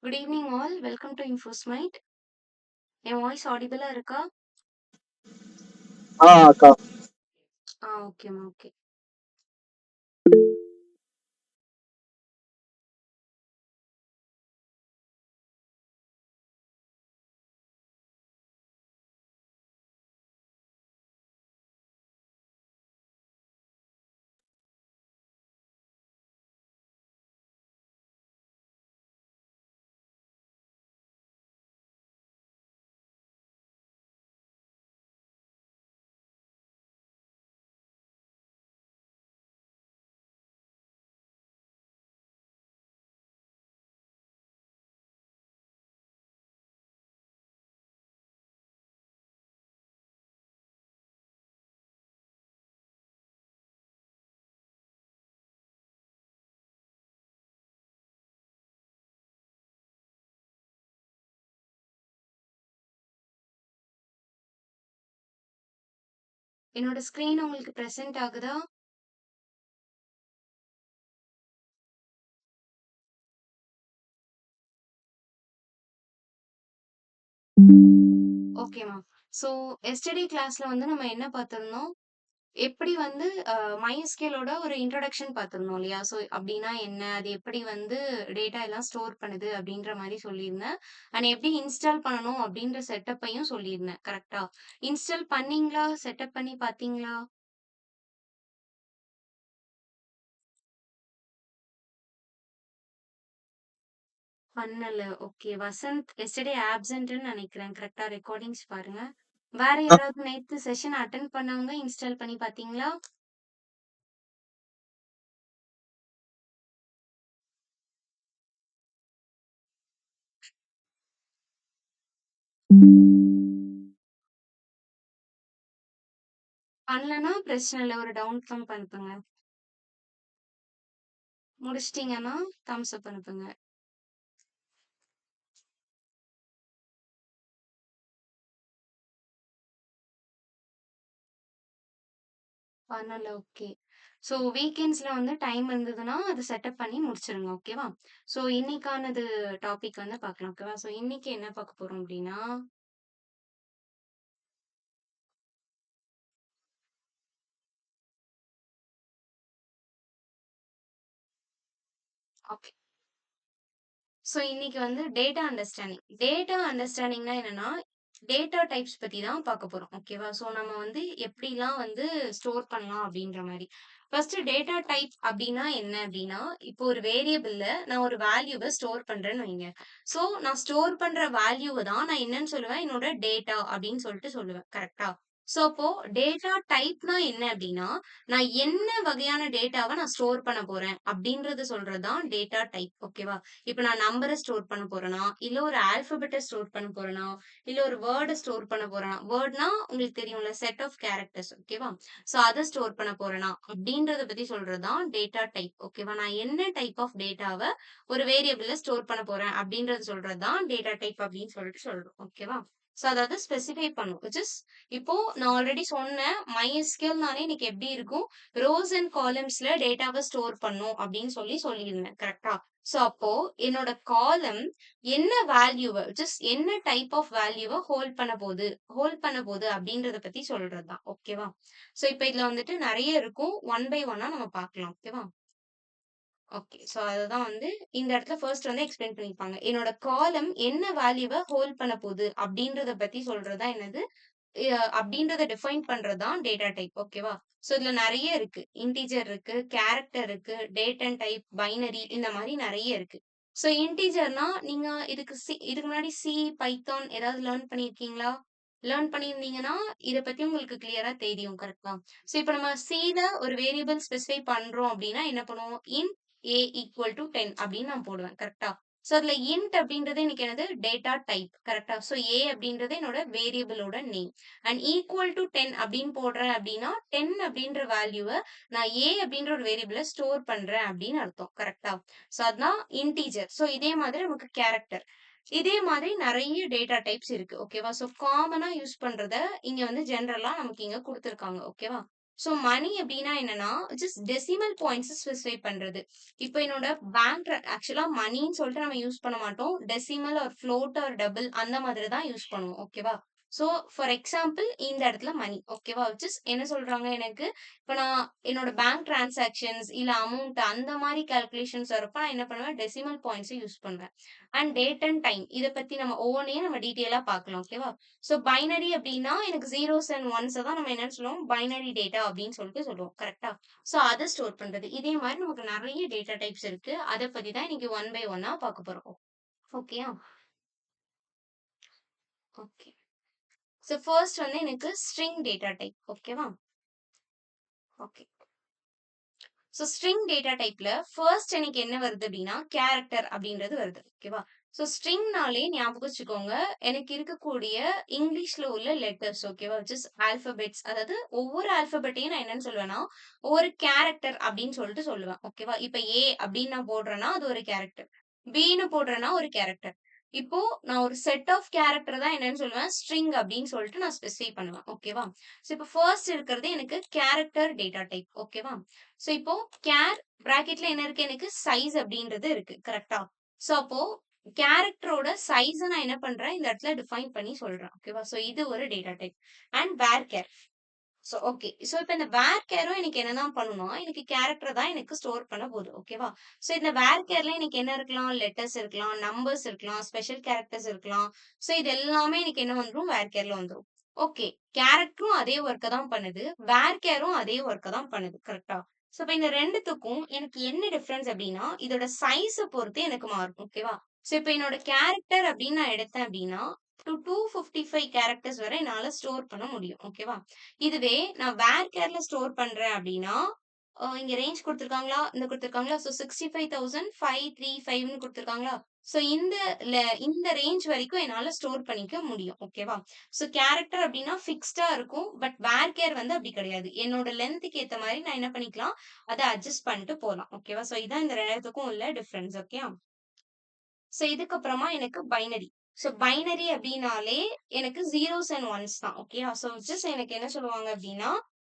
Good evening all. Welcome to Infosmite. என் voice ஆடிபிளா இருக்கா? அக்கா. ஓகேம்மா, ஓகே. என்னோட ஸ்க்ரீன் உங்களுக்கு பிரசன்ட் ஆகுதா? ஓகேம்மா. ஸோ எஸ்டர்டே கிளாஸ்ல வந்து நம்ம என்ன பார்த்திருந்தோம்? எப்படி வந்து MySQLோட ஒரு இன்ட்ரோடக்ஷன் பார்த்திருந்தோம் இல்லையா? ஸோ அப்படின்னா என்ன? அது எப்படி வந்து டேட்டா எல்லாம் ஸ்டோர் பண்ணுது அப்படின்ற மாரி சொல்லியிருந்தேன். அண்ட் எப்படி இன்ஸ்டால் பண்ணணும் அப்படின்ற செட்டப்பையும் சொல்லியிருந்தேன். கரெக்ட்டா? இன்ஸ்டால் பண்ணீங்களா? செட்டப் பண்ணி பார்த்தீங்களா? பண்ணல. ஓகே. வசந்த் எஸ்டர்டே ஆப்சென்ட்ன்னு நெனைக்கிறேன். கரெக்ட்டா ரெக்கார்டிங்ஸ் பாருங்க. வேற அ யாராவது நேத்து செஷன் அட்டெண்ட் பண்ணவங்க இன்ஸ்டால் பண்ணி பார்த்தீங்களா? பண்ணலன்னா பிரச்சனை இல்ல. ஒரு டவுன் தம்ப் அனுப்புங்க. முடிச்சிட்டீங்கன்னா தம்ஸ் அப் அனுப்புங்க. பண்ணல. ஓகே. ஸோ வீக்கெண்ட்ஸ்ல வந்து டைம் இருந்ததுன்னா, அத செட்டப் பண்ணி முடிச்சுருங்க. ஓகேவா? ஸோ இன்னைக்கானது டாபிக் வந்து பார்க்கலாம். ஓகேவா? ஸோ இன்னைக்கு என்ன பார்க்க போறோம் அப்டின்னா ஓகே. ஸோ இன்னைக்கு வந்து டேட்டா அண்டர்ஸ்டாண்டிங். டேட்டா அண்டர்ஸ்டாண்டிங்னா என்னன்னா, டேட்டா டைப்ஸ் பத்தி தான் பார்க்க போறோம். ஓகேவா? ஸோ நம்ம வந்து எப்படிலாம் வந்து ஸ்டோர் பண்ணலாம் அப்படின்ற மாரி. ஃபர்ஸ்ட் டேட்டா டைப் அப்படின்னா என்ன அப்படின்னா, இப்போ ஒரு வேரியபிள்ல நான் ஒரு வேல்யூவ ஸ்டோர் பண்றேன்னு வைங்க. ஸோ நான் ஸ்டோர் பண்ற வேல்யூவ தான் நான் என்னன்னு சொல்லுவேன், என்னோட டேட்டா அப்படின்னு சொல்லிட்டு சொல்லுவேன். கரெக்ட்டா? ஸோ அப்போ டேட்டா டைப்னா என்ன அப்படின்னா, நான் என்ன வகையான டேட்டாவ நான் ஸ்டோர் பண்ண போறேன் அப்படின்றத சொல்றது தான் டேட்டா டைப். ஓகேவா? இப்ப நான் நம்பர ஸ்டோர் பண்ண போறேனா, இல்ல ஒரு ஆல்பபெட்ட ஸ்டோர் பண்ண போறேனா, இல்ல ஒரு வேர்ட ஸ்டோர் பண்ண போறேனா, வேர்ட்னா உங்களுக்கு தெரியும்ல செட் ஆஃப் கேரக்டர்ஸ் ஓகேவா? சோ அத ஸ்டோர் பண்ண போறேனா, அப்படின்றத பத்தி சொல்றது தான் டேட்டா டைப். ஓகேவா? நான் என்ன டைப் ஆஃப் டேட்டாவ ஒரு வேரியபிள்ல ஸ்டோர் பண்ண போறேன் அப்படின்றது சொல்றது தான் டேட்டா டைப் அப்படின்னு சொல்லிட்டு சொல்றோம். ஓகேவா? சோ அதாவது ஸ்பெசிஃபை பண்ணும். விச் இஸ் இப்போ நான் ஆல்ரெடி சொன்னேன். MySQLனாலே இன்னைக்கு எப்படி இருக்கும்? ரோஸ் அண்ட் காலம்ஸ்ல டேட்டாவ ஸ்டோர் பண்ணும் அப்படின்னு சொல்லியிருந்தேன். கரெக்ட்டா? சோ அப்போ என்னோட காலம் என்ன வேல்யூவ ஜஸ்ட் என்ன டைப் ஆஃப் வேல்யூவ ஹோல்ட் பண்ண போது அப்படின்றத பத்தி சொல்றது தான். ஓகேவா? சோ இப்ப இதுல வந்துட்டு நெறைய இருக்கும். ஒன் பை ஒன்னா நம்ம பார்க்கலாம். ஓகேவா? ஓகே. சோ அததான் வந்து இந்த இடத்துல ஃபர்ஸ்ட் வந்து எக்ஸ்பிளைன் பண்ணியிருப்பாங்க. என்னோட காலம் என்ன வேல்யூவ ஹோல்ட் பண்ண போது அப்படின்றத பத்தி சொல்றது தான் என்னது அப்படின்றத டிஃபைன் பண்றது தான் டேட்டா டைப். ஓகேவா? சோ இதுல நெறைய இருக்கு. இன்டிஜர் இருக்கு, கேரக்டர் இருக்கு, டேட் அண்ட் டைப், பைனரி இந்த மாரி நெறைய இருக்கு. சோ இன்டிஜர்னா நீங்க இதுக்கு முன்னாடி சி, பைத்தான் ஏதாவது லேர்ன் பண்ணியிருக்கீங்களா? லேர்ன் பண்ணியிருந்தீங்கன்னா, இத பத்தி உங்களுக்கு கிளியரா தெரியும். கரெக்ட்டா? சோ இப்ப நம்ம சில ஒரு வேரியபிள் ஸ்பெசிஃபை பண்றோம் அப்படின்னா என்ன பண்ணுவோம்? இன்ட் a ஈக்குவல் டூ 10 அப்படின்னு நான் போடுவேன். கரெக்ட்டா? சோ அதுல இன்ட் அப்படின்றது எனக்கு என்னது? Data type. கரெக்ட்டா? சோ a அப்படின்றது என்னோட வேரியபிளோட நேம். அண்ட் ஈக்குவல் டூ 10 அப்படின்னு போடுறேன் அப்படின்னா, 10 அப்படின்ற வேல்யூவ நான் a அப்படின்ற ஒரு வேரியபிள்ல ஸ்டோர் பண்றேன் அப்படின்னு அர்த்தம். கரெக்ட்டா? சோ அதான் இன்டிஜர். சோ இதே மாதிரி நமக்கு கேரக்டர். இதே மாதிரி நெறைய டேட்டா டைப்ஸ் இருக்கு. ஓகேவா? சோ காமனா யூஸ் பண்றத இங்க வந்து ஜெனரலா நமக்கு இங்க குடுத்துருக்காங்க. ஓகேவா? ஸோ மணி அப்டின்னா என்னன்னா, ஜஸ்ட் டெசிமல் பாயிண்ட்ஸ் ஸ்பெசிஃபை பண்றது. இப்ப என்னோட பேங்க் ஆக்சுவலா மணின்னு சொல்லிட்டு நம்ம யூஸ் பண்ண மாட்டோம். Decimal or float or double அந்த மாதிரி தான் யூஸ் பண்ணுவோம். ஓகேவா? ஸோ ஃபார் எக்ஸாம்பிள் இந்த இடத்துல மணி. ஓகேவா? விச் இஸ் என்ன சொல்றாங்க எனக்கு, இப்ப நான் என்னோட பேங்க் டிரான்சாக்ஷன்ஸ் இல்ல அமௌண்ட் அந்த மாரி கால்குலேஷன்ஸ் வரப்ப நான் என்ன பண்ணுவேன், டெசிமல் பாயிண்ட்ஸ யூஸ் பண்ணுவேன். அண்ட் டேட் அண்ட் டைம் இத பத்தி நம்ம ஒவ்வொன்னையும் நம்ம டீட்டெயிலா பார்க்கலாம். ஓகேவா? ஸோ பைனரி அப்டின்னா எனக்கு ஜீரோஸ் அண்ட் ஒன்ஸ தான் நம்ம என்னன்னு சொல்லுவோம், பைனரி டேட்டா அப்டின்னு சொல்லிட்டு சொல்லுவோம். கரெக்ட்டா? ஸோ அத ஸ்டோர் பண்றது. இதே மாரி நமக்கு நெறைய டேட்டா டைப்ஸ் இருக்கு. அத பத்தி தான் இன்னைக்கு ஒன் பை ஒன்னா பார்க்க போறோம். ஓகேயா? ஓகே. ஸோ ஃபர்ஸ்ட் வந்து எனக்கு ஸ்ட்ரிங் டேட்டா டைப். ஓகேவா? ஓகே. ஸோ ஸ்ட்ரிங் டேட்டா டைப்ல ஃபர்ஸ்ட் எனக்கு என்ன வருது அப்டின்னா, கேரக்டர் அப்டின்றது வருது. ஓகேவா? ஸோ ஸ்ட்ரிங்னாலே ஞாபகம் வச்சுக்கோங்க, எனக்கு இருக்கக்கூடிய இங்கிலீஷ்ல உள்ள லெட்டர்ஸ் ஓகேவா? Which is alphabets. அதாவது ஒவ்வொரு ஆல்ஃபபெட்டையும் நான் என்னன்னு சொல்லுவேன்னா, ஒரு கேரக்டர் அப்டின்னு சொல்லிட்டு சொல்லுவேன். ஓகேவா? இப்ப ஏ அப்டின்னு நான் போடுறேன்னா, அது ஒரு கேரக்டர். பின்னு போடுறேன்னா ஒரு கேரக்டர். இப்போ நான் ஒரு செட் ஆஃப் கேரக்டர் தான் என்னன்னு சொல்லுவேன், ஸ்ட்ரிங் அப்டின்னு சொல்லிட்டு நான் ஸ்பெசிஃபை பண்ணுவேன். ஓகேவா? ஸோ இப்போ ஃபர்ஸ்ட் இருக்கிறது எனக்கு கேரக்டர் டேட்டா டைப். ஓகேவா? ஸோ இப்போ கேர் பிராக்கெட்ல என்ன இருக்கு எனக்கு சைஸ் அப்படின்றது இருக்கு. கரெக்ட்டா? ஸோ அப்போ கேரக்டரோட சைஸ நான் என்ன பண்றேன், இந்த இடத்துல டிஃபைன் பண்ணி சொல்றேன். ஓகேவா? ஸோ இது ஒரு data type. And varchar. So okay. So இப்ப இந்த வேர் கேரும் எனக்கு என்னதான் பண்ணும்னா, எனக்கு கேரக்டர் தான் எனக்கு ஸ்டோர் பண்ண போது. ஓகேவா? ஸோ இந்த வேர் கேர்ல எனக்கு என்ன இருக்கலாம், லெட்டர்ஸ் இருக்கலாம், நம்பர்ஸ் இருக்கலாம், ஸ்பெஷல் கேரக்டர்ஸ் இருக்கலாம். ஸோ இது எல்லாமே எனக்கு என்ன வந்துரும், வேர் கேர்ல வந்துரும். ஓகே. கேரக்டரும் அதே ஒர்க்க தான் பண்ணுது. வேர் கேரும் அதே ஒர்க்க தான் பண்ணுது. கரெக்ட்டா? ஸோ இப்ப இந்த 2த்துக்கும் எனக்கு என்ன டிஃபரன்ஸ் அப்டின்னா, இதோட சைஸ பொறுத்து எனக்கு மாறும். ஓகேவா? ஸோ இப்ப என்னோட கேரக்டர் அப்டின்னு நான் எடுத்தேன் அப்டின்னா, 255 கேரக்டர்ஸ் வரை என்னால ஸ்டோர் பண்ண முடியும். ஓகேவா? இதுவே நான் வேர் கேர்ல ஸ்டோர் பண்றேன் அப்டின்னா, இங்க ரேஞ்ச் குடுத்துருக்காங்களா? இந்த குடுத்துருக்காங்களா? ஸோ 65,535ன்னு குடுத்துருக்காங்களா? ஸோ இந்த ரேஞ்ச் வரைக்கும் என்னால ஸ்டோர் பண்ணிக்க முடியும். ஓகேவா? ஸோ கேரக்டர் அப்டின்னா ஃபிக்ஸ்டா இருக்கும். பட் வேர் கேர் வந்து அப்டி கிடையாது. என்னோட லென்த்க்கு ஏத்த மாரி நான் என்ன பண்ணிக்கலாம், அத அட்ஜஸ்ட் பண்ணிட்டு போலாம். ஓகேவா? ஸோ இதான் இந்த 2த்துக்கும் உள்ள டிஃபரன்ஸ். ஓகேயா? ஸோ இதுக்கப்புறமா எனக்கு பைனரி. ஸோ பைனரி அப்டின்னாலே எனக்கு ஜீரோஸ் அண்ட் ஒன்ஸ் தான். ஓகேயா? ஸோ ஜஸ்ட் எனக்கு என்ன சொல்லுவாங்க அப்டின்னா,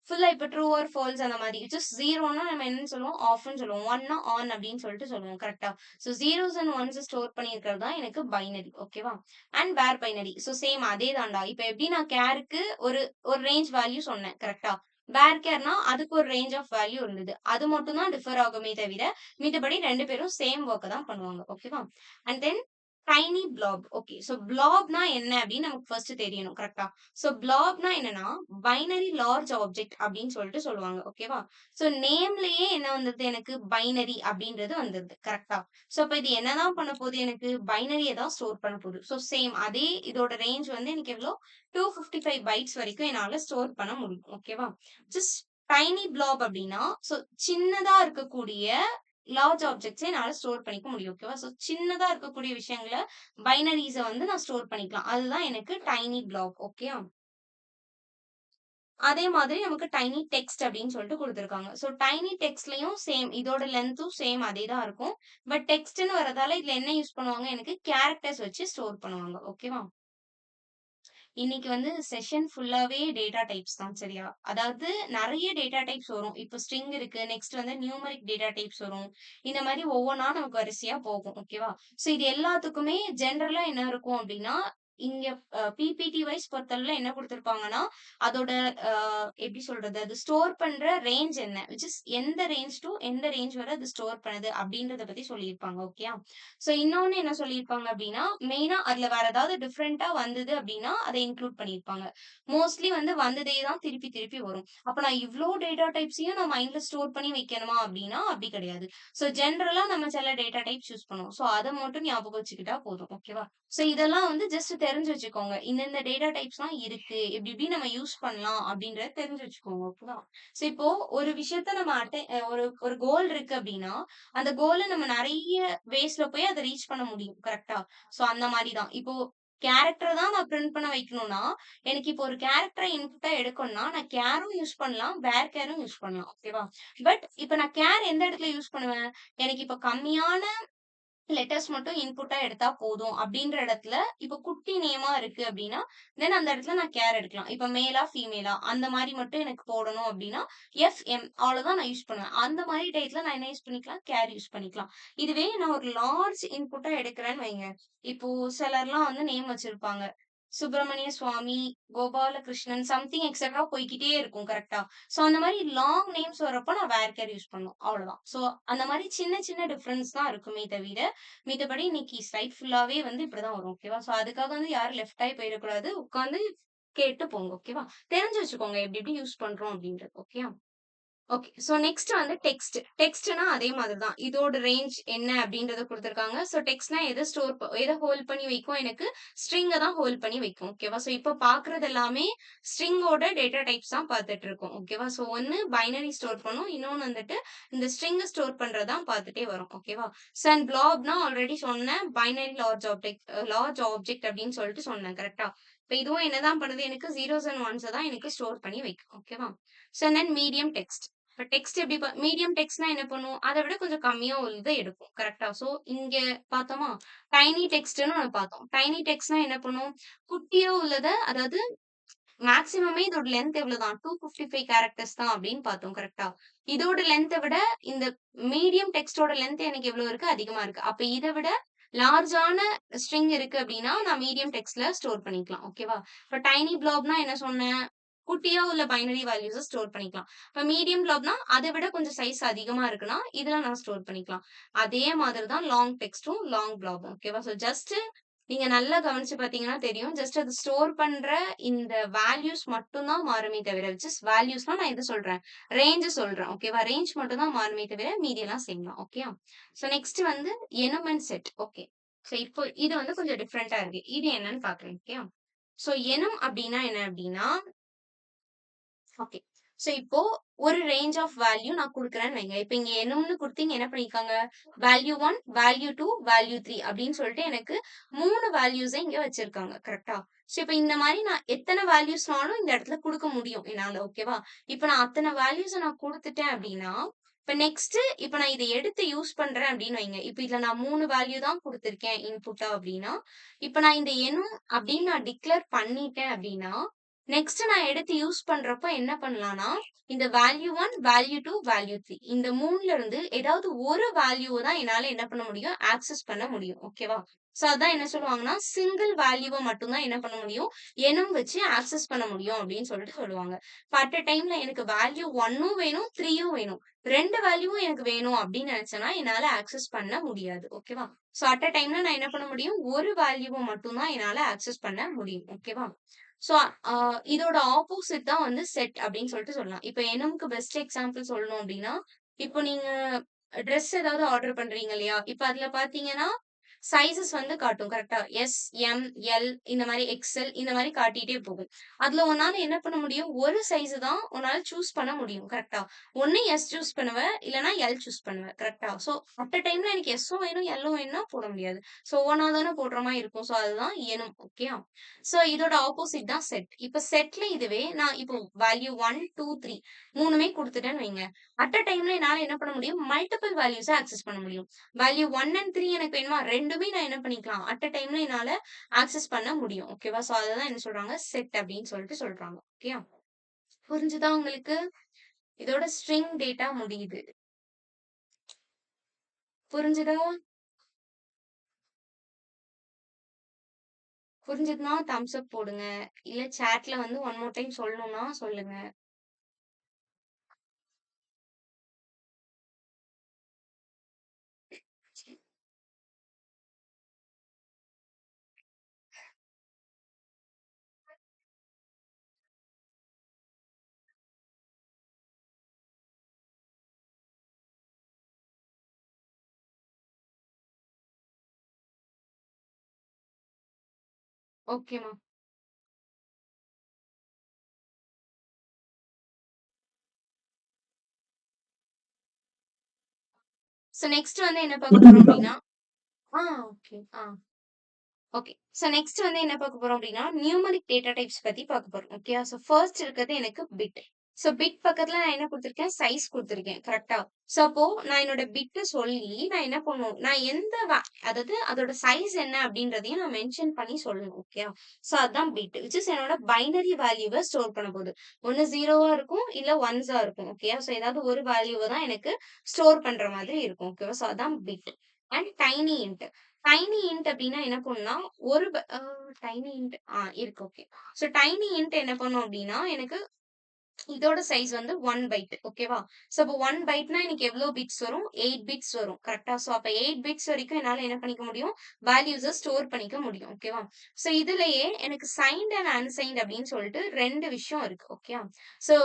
ஃபுல்லா இப்ப ட்ரூ ஆர் ஃபால்ஸ் அந்த மாரி. ஜஸ்ட் 0ன்னா நம்ம என்னன்னு சொல்லுவோம், ஆஃப்ன்னு சொல்லுவோம். 1ன்னா ஆன் அப்டின்னு சொல்லிட்டு சொல்லுவோம். கரெக்ட்டா? So zeros and ones store பண்ணியிருக்கிறது தான் எனக்கு பைனரி. ஓகேவா? And varbinary. So same அதே தான்டா. இப்ப எப்டி நான் கேருக்கு ஒரு ஒரு ரேஞ்ச் வேல்யூ சொன்னேன். கரெக்ட்டா? வேர் கேர்னா அதுக்கு ஒரு ரேஞ்ச் ஆஃப் வேல்யூ இருந்தது. அது மட்டும் தான் டிஃபர் ஆகுமே தவிர, மித்தபடி 2 பேரும் சேம் வொர்க்க தான் பண்ணுவாங்க. ஓகேவா? And then tiny blob. Okay. So பிளாப்னா என்ன அப்படின்னு நமக்கு ஃபர்ஸ்ட் தெரியணும். கரெக்ட்டா? ஸோ பிளாப்னா என்னன்னா, பைனரி லார்ஜ் ஆப்ஜெக்ட் அப்படின்னு சொல்லிட்டு சொல்லுவாங்க. ஓகேவா? ஸோ நேம்லயே என்ன வந்துருது எனக்கு பைனரி அப்படின்றது வந்துருது. கரெக்ட்டா? ஸோ அப்ப இது என்னதான் பண்ண போகுது எனக்கு பைனரிய தான் ஸ்டோர் பண்ண போகுது. ஸோ சேம் அதே இதோட ரேஞ்ச் வந்து எனக்கு எவ்வளோ 255 பைட்ஸ் வரைக்கும் என்னால ஸ்டோர் பண்ண முடியும். ஓகேவா? ஜஸ்ட் டைனி பிளாப் அப்படின்னா, ஸோ சின்னதா இருக்கக்கூடிய லார்ஜ் ஆப்ஜெக்ட்ஸ என்னால ஸ்டோர் பண்ணிக்க முடியும். ஓகேவா? ஸோ சின்னதா இருக்கக்கூடிய விஷயங்கள பைனரீஸ வந்து நான் ஸ்டோர் பண்ணிக்கலாம். அதுதான் எனக்கு டைனி பிளாக். ஓகேயா? அதே மாதிரி நமக்கு டைனி டெக்ஸ்ட் அப்படின்னு சொல்லிட்டு குடுத்துருக்காங்க. ஸோ டைனி டெக்ஸ்ட்லயும் சேம் இதோட லென்த்தும் சேம் அதே தான் இருக்கும். பட் டெக்ஸ்ட்ன்னு வரதால இதுல என்ன யூஸ் பண்ணுவாங்க எனக்கு கேரக்டர்ஸ் வச்சு ஸ்டோர் பண்ணுவாங்க. ஓகேவா? இன்னைக்கு வந்து செஷன் ஃபுல்லாவே டேட்டா டைப்ஸ் தான் சரியா? அதாவது நெறைய டேட்டா டைப்ஸ் வரும். இப்போ ஸ்ட்ரிங் இருக்கு. நெக்ஸ்ட் வந்து நியூமெரிக் டேட்டா டைப்ஸ் வரும். இந்த மாரி ஒவ்வொன்னா நமக்கு வரிசையா போகும். ஓகேவா? ஸோ இது எல்லாத்துக்குமே ஜெனரலா என்ன இருக்கும் அப்டின்னா, இங்க பிபிடி வைஸ் பொறுத்தளவுல என்ன குடுத்திருப்பாங்கன்னா, அதோட அ எப்படி சொல்றது? அது ஸ்டோர் பண்ற ரேஞ்ச் என்ன? விச் இஸ் எந்த ரேஞ்ச் டூ எந்த ரேஞ்ச் வரை அது ஸ்டோர் பண்ணுது அப்டின்றத பத்தி சொல்லியிருப்பாங்க. ஓகேயா? ஸோ இன்னொன்னு என்ன சொல்லியிருப்பாங்க அப்டின்னா, மெயினா அதுல வேற ஏதாவது டிஃபரெண்ட்டா வந்தது அப்டின்னா, அத இன்க்ளூட் பண்ணியிருப்பாங்க. மோஸ்ட்லி வந்து வந்ததே தான் திருப்பி திருப்பி வரும். அப்ப நான் இவ்ளோ டேட்டா டைப்ஸையும் நான் மைண்ட்ல ஸ்டோர் பண்ணி வைக்கணுமா அப்டின்னா, அப்டி கிடையாது. ஸோ ஜெனரலா நம்ம சில டேட்டா டைப்ஸ் யூஸ் பண்ணுவோம். ஸோ அத மட்டும் ஞாபகம் வச்சுக்கிட்டா போதும். ஓகேவா? ஸோ இதெல்லாம் வந்து ஜஸ்ட் தெரிஞ்சு வச்சுக்கோங்க. இந்த டேட்டா டைப்ஸ்லாம் இருக்கு. இப்டி இப்டி நம்ம யூஸ் பண்ணலாம் அப்டின்றத தெரிஞ்சு வச்சுக்கோங்க. ஓகேவா? ஸோ இப்போ ஒரு விஷயத்த நம்ம ஒரு கோல் இருக்கு அப்டின்னா, அந்த கோல நம்ம நெறைய வேஸ்ல போய் அத ரீச் பண்ண முடியும். கரெக்ட்டா? சோ அந்த மாரி தான். இப்போ கேரக்டர் தான் நான் பிரிண்ட் பண்ண வைக்கணும்னா, எனக்கு இப்போ ஒரு கேரக்டர இன்புட்டா எடுக்கணும்னா, நான் கேரும் யூஸ் பண்ணலாம், வேர் கேரும் யூஸ் பண்ணலாம். ஓகேவா? பட் இப்ப நான் கேர் எந்த இடத்துல யூஸ் பண்ணுவேன்? எனக்கு இப்ப கம்மியான லெட்டர்ஸ் மட்டும் இன்புட்டா எடுத்தா போதும் அப்படின்ற இடத்துல, இப்ப குட்டி நேமா இருக்கு அப்படின்னா, தென் அந்த இடத்துல நான் கேர் எடுக்கலாம். இப்ப மேலா, ஃபீமேலா அந்த மாரி மட்டும் எனக்கு போடணும் அப்படின்னா, எஃப்எம் அவ்வளோதான் நான் யூஸ் பண்ணுவேன். அந்த மாரி டயத்துல நான் என்ன யூஸ் பண்ணிக்கலாம்? கேர் யூஸ் பண்ணிக்கலாம். இதுவே நான் ஒரு லார்ஜ் இன்புட்டா எடுக்கிறேன்னு வைங்க. இப்போ சிலர்லாம் வந்து நேம் வச்சிருப்பாங்க. சுப்பிரமணிய சுவாமி, கோபாலகிருஷ்ணன் சம்திங் எக்ஸெட்ரா போய்க்கிட்டே இருக்கும் கரெக்ட்டா? ஸோ அந்த மாரி லாங் நேம்ஸ் வரப்போ நான் வேர் கேர் யூஸ் பண்ணணும். அவ்வளோதான். ஸோ அந்த மாரி சின்ன சின்ன டிஃபரன்ஸ் தான் இருக்குமே தவிர, மித்தபடி இன்னைக்கு ஸ்லைட் ஃபுல்லாவே வந்து இப்படிதான் வரும். ஓகேவா? ஸோ அதுக்காக வந்து யாரும் லெஃப்ட் ஆயி போயிறக்கூடாது. உட்கார்ந்து கேட்டு போங்க. ஓகேவா? தெரிஞ்சு வச்சுக்கோங்க. எப்படி எப்படி யூஸ் பண்றோம் அப்படின்றது. ஓகேயா? ஓகே. ஸோ நெக்ஸ்ட் வந்து டெக்ஸ்ட். டெக்ஸ்ட்னா அதே மாதிரி தான். இதோட ரேஞ்ச் என்ன அப்படின்றத குடுத்துருக்காங்க. ஸோ டெக்ஸ்ட்னா எத ஹோல்ட் பண்ணி வைக்கும் எனக்கு? ஸ்ட்ரிங்க தான் ஹோல்ட் பண்ணி வைக்கும். ஓகேவா? ஸோ இப்ப பார்க்குறது எல்லாமே ஸ்ட்ரிங்கோட டேட்டா டைப்ஸ் தான் பார்த்துட்டு இருக்கோம். ஓகேவா? ஸோ ஒண்ணு பைனரி ஸ்டோர் பண்ணும். இன்னொன்னு வந்துட்டு இந்த ஸ்ட்ரிங்க ஸ்டோர் பண்றது தான் பார்த்துட்டே வரோம். ஓகேவா? ஸோ அண்ட் ப்ளாப்னா ஆல்ரெடி சொன்னேன். பைனரி லார்ஜ் ஆப்ஜெக்ட் அப்படின்னு சொல்லிட்டு சொன்னேன். கரெக்ட்டா? இப்ப இதுவும் என்னதான் பண்ணுது? எனக்கு 0s அண்ட் 1s தான் எனக்கு ஸ்டோர் பண்ணி வைக்கும். ஓகேவா? ஸோ தென் மீடியம் டெக்ஸ்ட். இப்ப டெக்ஸ்ட் எப்படி மீடியம் டெக்ஸ்ட்னா என்ன பண்ணும்? அத விட கொஞ்சம் கம்மியா உள்ளத எடுக்கும். கரெக்ட்டா? சோ இங்க பார்த்தோமா? டைனி டெக்ஸ்ட்ன்னு ஒண்ணு பார்த்தோம். டைனி டெக்ஸ்ட்னா என்ன பண்ணும்? குட்டியா உள்ளத அதாவது மேக்ஸிமமே இதோட லென்த் எவ்வளவுதான்? 255 கேரக்டர்ஸ் தான் அப்படின்னு பார்த்தோம். கரெக்ட்டா? இதோட லென்த்த விட இந்த மீடியம் டெக்ஸ்ட்டோட லென்த் எனக்கு எவ்வளவு இருக்கு? அதிகமா இருக்கு. அப்ப இத விட லார்ஜான ஸ்ட்ரிங் இருக்கு அப்படின்னா, நான் மீடியம் டெக்ஸ்ட்ல ஸ்டோர் பண்ணிக்கலாம். ஓகேவா? இப்ப டைனி ப்ளாப்னா என்ன சொன்னேன்? குட்டியா உள்ள பைனரி வேல்யூஸ ஸ்டோர் பண்ணிக்கலாம். இப்ப மீடியம் ப்ளாப்னா அத விட கொஞ்சம் சைஸ் அதிகமா இருக்குன்னா, இதுல நான் ஸ்டோர் பண்ணிக்கலாம். அதே மாதிரி தான் லாங் டெக்ஸ்ட்டும், லாங் ப்ளாப்பும். ஓகேவா? ஸோ ஜஸ்ட் நீங்க நல்லா கவனிச்சு பார்த்தீங்கன்னா தெரியும். ஜஸ்ட் அது ஸ்டோர் பண்ற இந்த வேல்யூஸ் மட்டும் தான் மாறுமே தவிர, வேல்யூஸ்னா நான் எது சொல்றேன்? ரேஞ்ச சொல்றேன். ஓகேவா? ரேஞ்ச் மட்டும் தான் மாறுமே தவிர, மீதி எல்லாம் சேம் தான். ஓகேயா? ஸோ நெக்ஸ்ட் வந்து எனுமென்ட் செட். ஓகே. ஸோ இப்போ இது வந்து கொஞ்சம் டிஃபரெண்ட்டா இருக்கு. இது என்னன்னு பார்க்கலாம். ஓகேயா? ஸோ எனும் அப்டின்னா என்ன அப்டின்னா, ஓகே. சோ இப்போ ஒரு ரேஞ்ச் ஆஃப் வேல்யூ நான் குடுக்குறேன்னு வைங்க. இப்ப இங்க எனும்னு குடுத்தீங்க என்ன பண்ணியிருக்காங்க? வேல்யூ 1, வேல்யூ 2, வேல்யூ 3 அப்படின்னு சொல்லிட்டு எனக்கு 3 வேல்யூஸ இங்க வச்சிருக்காங்க. கரெக்ட்டா? சோ இப்ப இந்த மாரி நான் எத்தன வேல்யூஸ்னாலும் இந்த இடத்துல குடுக்க முடியும் என்னால. ஓகேவா? இப்ப நான் அத்தன வேல்யூஸ நான் குடுத்துட்டேன் அப்படின்னா, இப்ப நெக்ஸ்ட் இப்ப நான் இத எடுத்து யூஸ் பண்றேன் அப்படின்னு வைங்க. இப்ப இதுல நான் 3 வேல்யூ தான் குடுத்திருக்கேன் இன்புட்டா அப்படின்னா, இப்ப நான் இந்த எனும் அப்படின்னு நான் டிக்ளேர் பண்ணிட்டேன் அப்படின்னா, நெக்ஸ்ட் நான் எடுத்து யூஸ் பண்றப்ப என்ன பண்ணலாம்னா, இந்த வேல்யூ 1, வேல்யூ 2, வேல்யூ 3 இந்த 3ல இருந்து ஏதாவது ஒரு வேல்யூவ தான் என்னால என்ன பண்ண முடியும்? ஆக்சஸ் பண்ண முடியும். ஓகேவா? சோ அதான் என்ன சொல்லுவாங்கன்னா, சிங்கிள் வேல்யூவ மட்டும் தான் என்ன பண்ண முடியும்? எனும் வச்சு ஆக்சஸ் பண்ண முடியும் அப்படின்னு சொல்லிட்டு சொல்லுவாங்க. இப்ப அட் அ டைம்ல எனக்கு வேல்யூ 1ம் வேணும், 3யும் வேணும். 2 வேல்யூவும் எனக்கு வேணும் அப்படின்னு நினைச்சேன்னா, என்னால ஆக்சஸ் பண்ண முடியாது. ஓகேவா? சோ அட் அ டைம்ல நான் என்ன பண்ண முடியும்? ஒரு வேல்யூவ மட்டும் தான் என்னால ஆக்சஸ் பண்ண முடியும். ஓகேவா? சோ, அ இதோட ஆப்போசிட் தான் வந்து செட் அப்படின்னு சொல்லிட்டு சொல்லலாம். இப்ப எனும்க்கு பெஸ்ட் எக்ஸாம்பிள் சொல்லணும் அப்படின்னா, இப்போ நீங்க ட்ரெஸ் ஏதாவது ஆர்டர் பண்றீங்க இல்லையா? இப்ப அதுல பார்த்தீங்கன்னா, சைஸஸ் வந்து காட்டும் கரெக்ட்டா? எஸ், எம், எல் இந்த மாரி எக்ஸ்எல் இந்த மாரி காட்டிட்டே போகும். அதுல உன்னால என்ன பண்ண முடியும்? ஒரு சைஸ் தான் உன்னால சூஸ் பண்ண முடியும். கரெக்ட்டா? ஒண்ணு எஸ் சூஸ் பண்ணுவ, இல்லன்னா எல் சூஸ் பண்ணுவ. கரெக்ட்டா? சோ, அட் அ டைம்ல எனக்கு எஸ்ஸும் வேணும், எல்லும் வேணும்னா போட முடியாது. சோ, ஒவ்வொன்னா தானே போடுற மாரி இருக்கும். சோ, அதுதான் எனும். ஓகேயா? சோ இதோட ஆப்போசிட் தான் செட். இப்ப செட்ல இதுவே நான் இப்போ வேல்யூ 1, 2, 3 3மே குடுத்துட்டேன்னு வைங்க. அட் அ டைம்ல என்னால என்ன பண்ண முடியும்? மல்டிபிள் வேல்யூஸ ஆக்சஸ் பண்ண முடியும். வேல்யூ 1 அண்ட் 3 எனக்கு வேணுமா? 2மே நான் என்ன பண்ணிக்கலாம்? அட் அ டைம்ல என்னால ஆக்சஸ் பண்ண முடியும். ஓகேவா? சோ அததான் என்ன சொல்றாங்க? செட் அப்படின்னு சொல்லிட்டு சொல்றாங்க. ஓகேயா? புரிஞ்சுதா உங்களுக்கு? இதோட ஸ்ட்ரிங் டேட்டா முடியுது. புரிஞ்சுதா? புரிஞ்சதுன்னா தம்ஸ் அப் போடுங்க. இல்ல சாட்ல வந்து ஒன் மோர் டைம் சொல்லணும்னா சொல்லுங்க. ஓகேம்மா. சோ நெக்ஸ்ட் வந்து என்ன பார்க்க போறோம் அப்டின்னா ஓகே. ஓகே. சோ நெக்ஸ்ட் வந்து என்ன பார்க்க போறோம் அப்டின்னா, நியூமரிக் டேட்டா டைப்ஸ் பத்தி பார்க்க போறோம். ஓகேயா? சோ ஃபர்ஸ்ட் இருக்கிறது எனக்கு பிட். சோ பிட் பக்கத்துல நான் என்ன குடுத்துருக்கேன்? சைஸ் குடுத்துருக்கேன். கரெக்ட்டா? சோ அப்போ நான் என்னோட பிட்ட சொல்லி நான் என்ன பண்ணணும்? நான் எந்த அதாவது அதோட சைஸ் என்ன அப்படின்றதையும் நான் மென்ஷன் பண்ணி சொல்லணும். ஓகேவா? சோ அதான் பிட். விச் இஸ் என்னோட பைனரி வேல்யூவ ஸ்டோர் பண்ண போகுது. ஒண்ணு 0வா இருக்கும், இல்ல 1ஸா இருக்கும். ஓகேயா? சோ ஏதாவது ஒரு வேல்யூவ தான் எனக்கு ஸ்டோர் பண்ற மாதிரி இருக்கும். ஓகேவா? சோ அதான் bit. And tiny int. Tiny int அப்படின்னா என்ன பண்ணும்னா, ஒரு டைனி இன்ட் இருக்கு. ஓகே. சோ டைனி இன்ட் என்ன பண்ணும் அப்படின்னா, எனக்கு இதோட சைஸ் வந்து 1 பைட். ஓகேவா? சோ அப்போ 1 பைட்னா எனக்கு எவ்ளோ பிட்ஸ் வரும்? 8 பிட்ஸ் வரும். கரெக்ட்டா? சோ அப்ப 8 பிட்ஸ் வரைக்கும் என்னால என்ன பண்ணிக்க முடியும்? வேல்யூஸ ஸ்டோர் பண்ணிக்க முடியும். ஓகேவா? சோ இதுலயே எனக்கு சைன்ட் அண்ட் அன்சைன்ட் அப்படின்னு சொல்லிட்டு 2 விஷயம் இருக்கு. ஓகேயா? சோ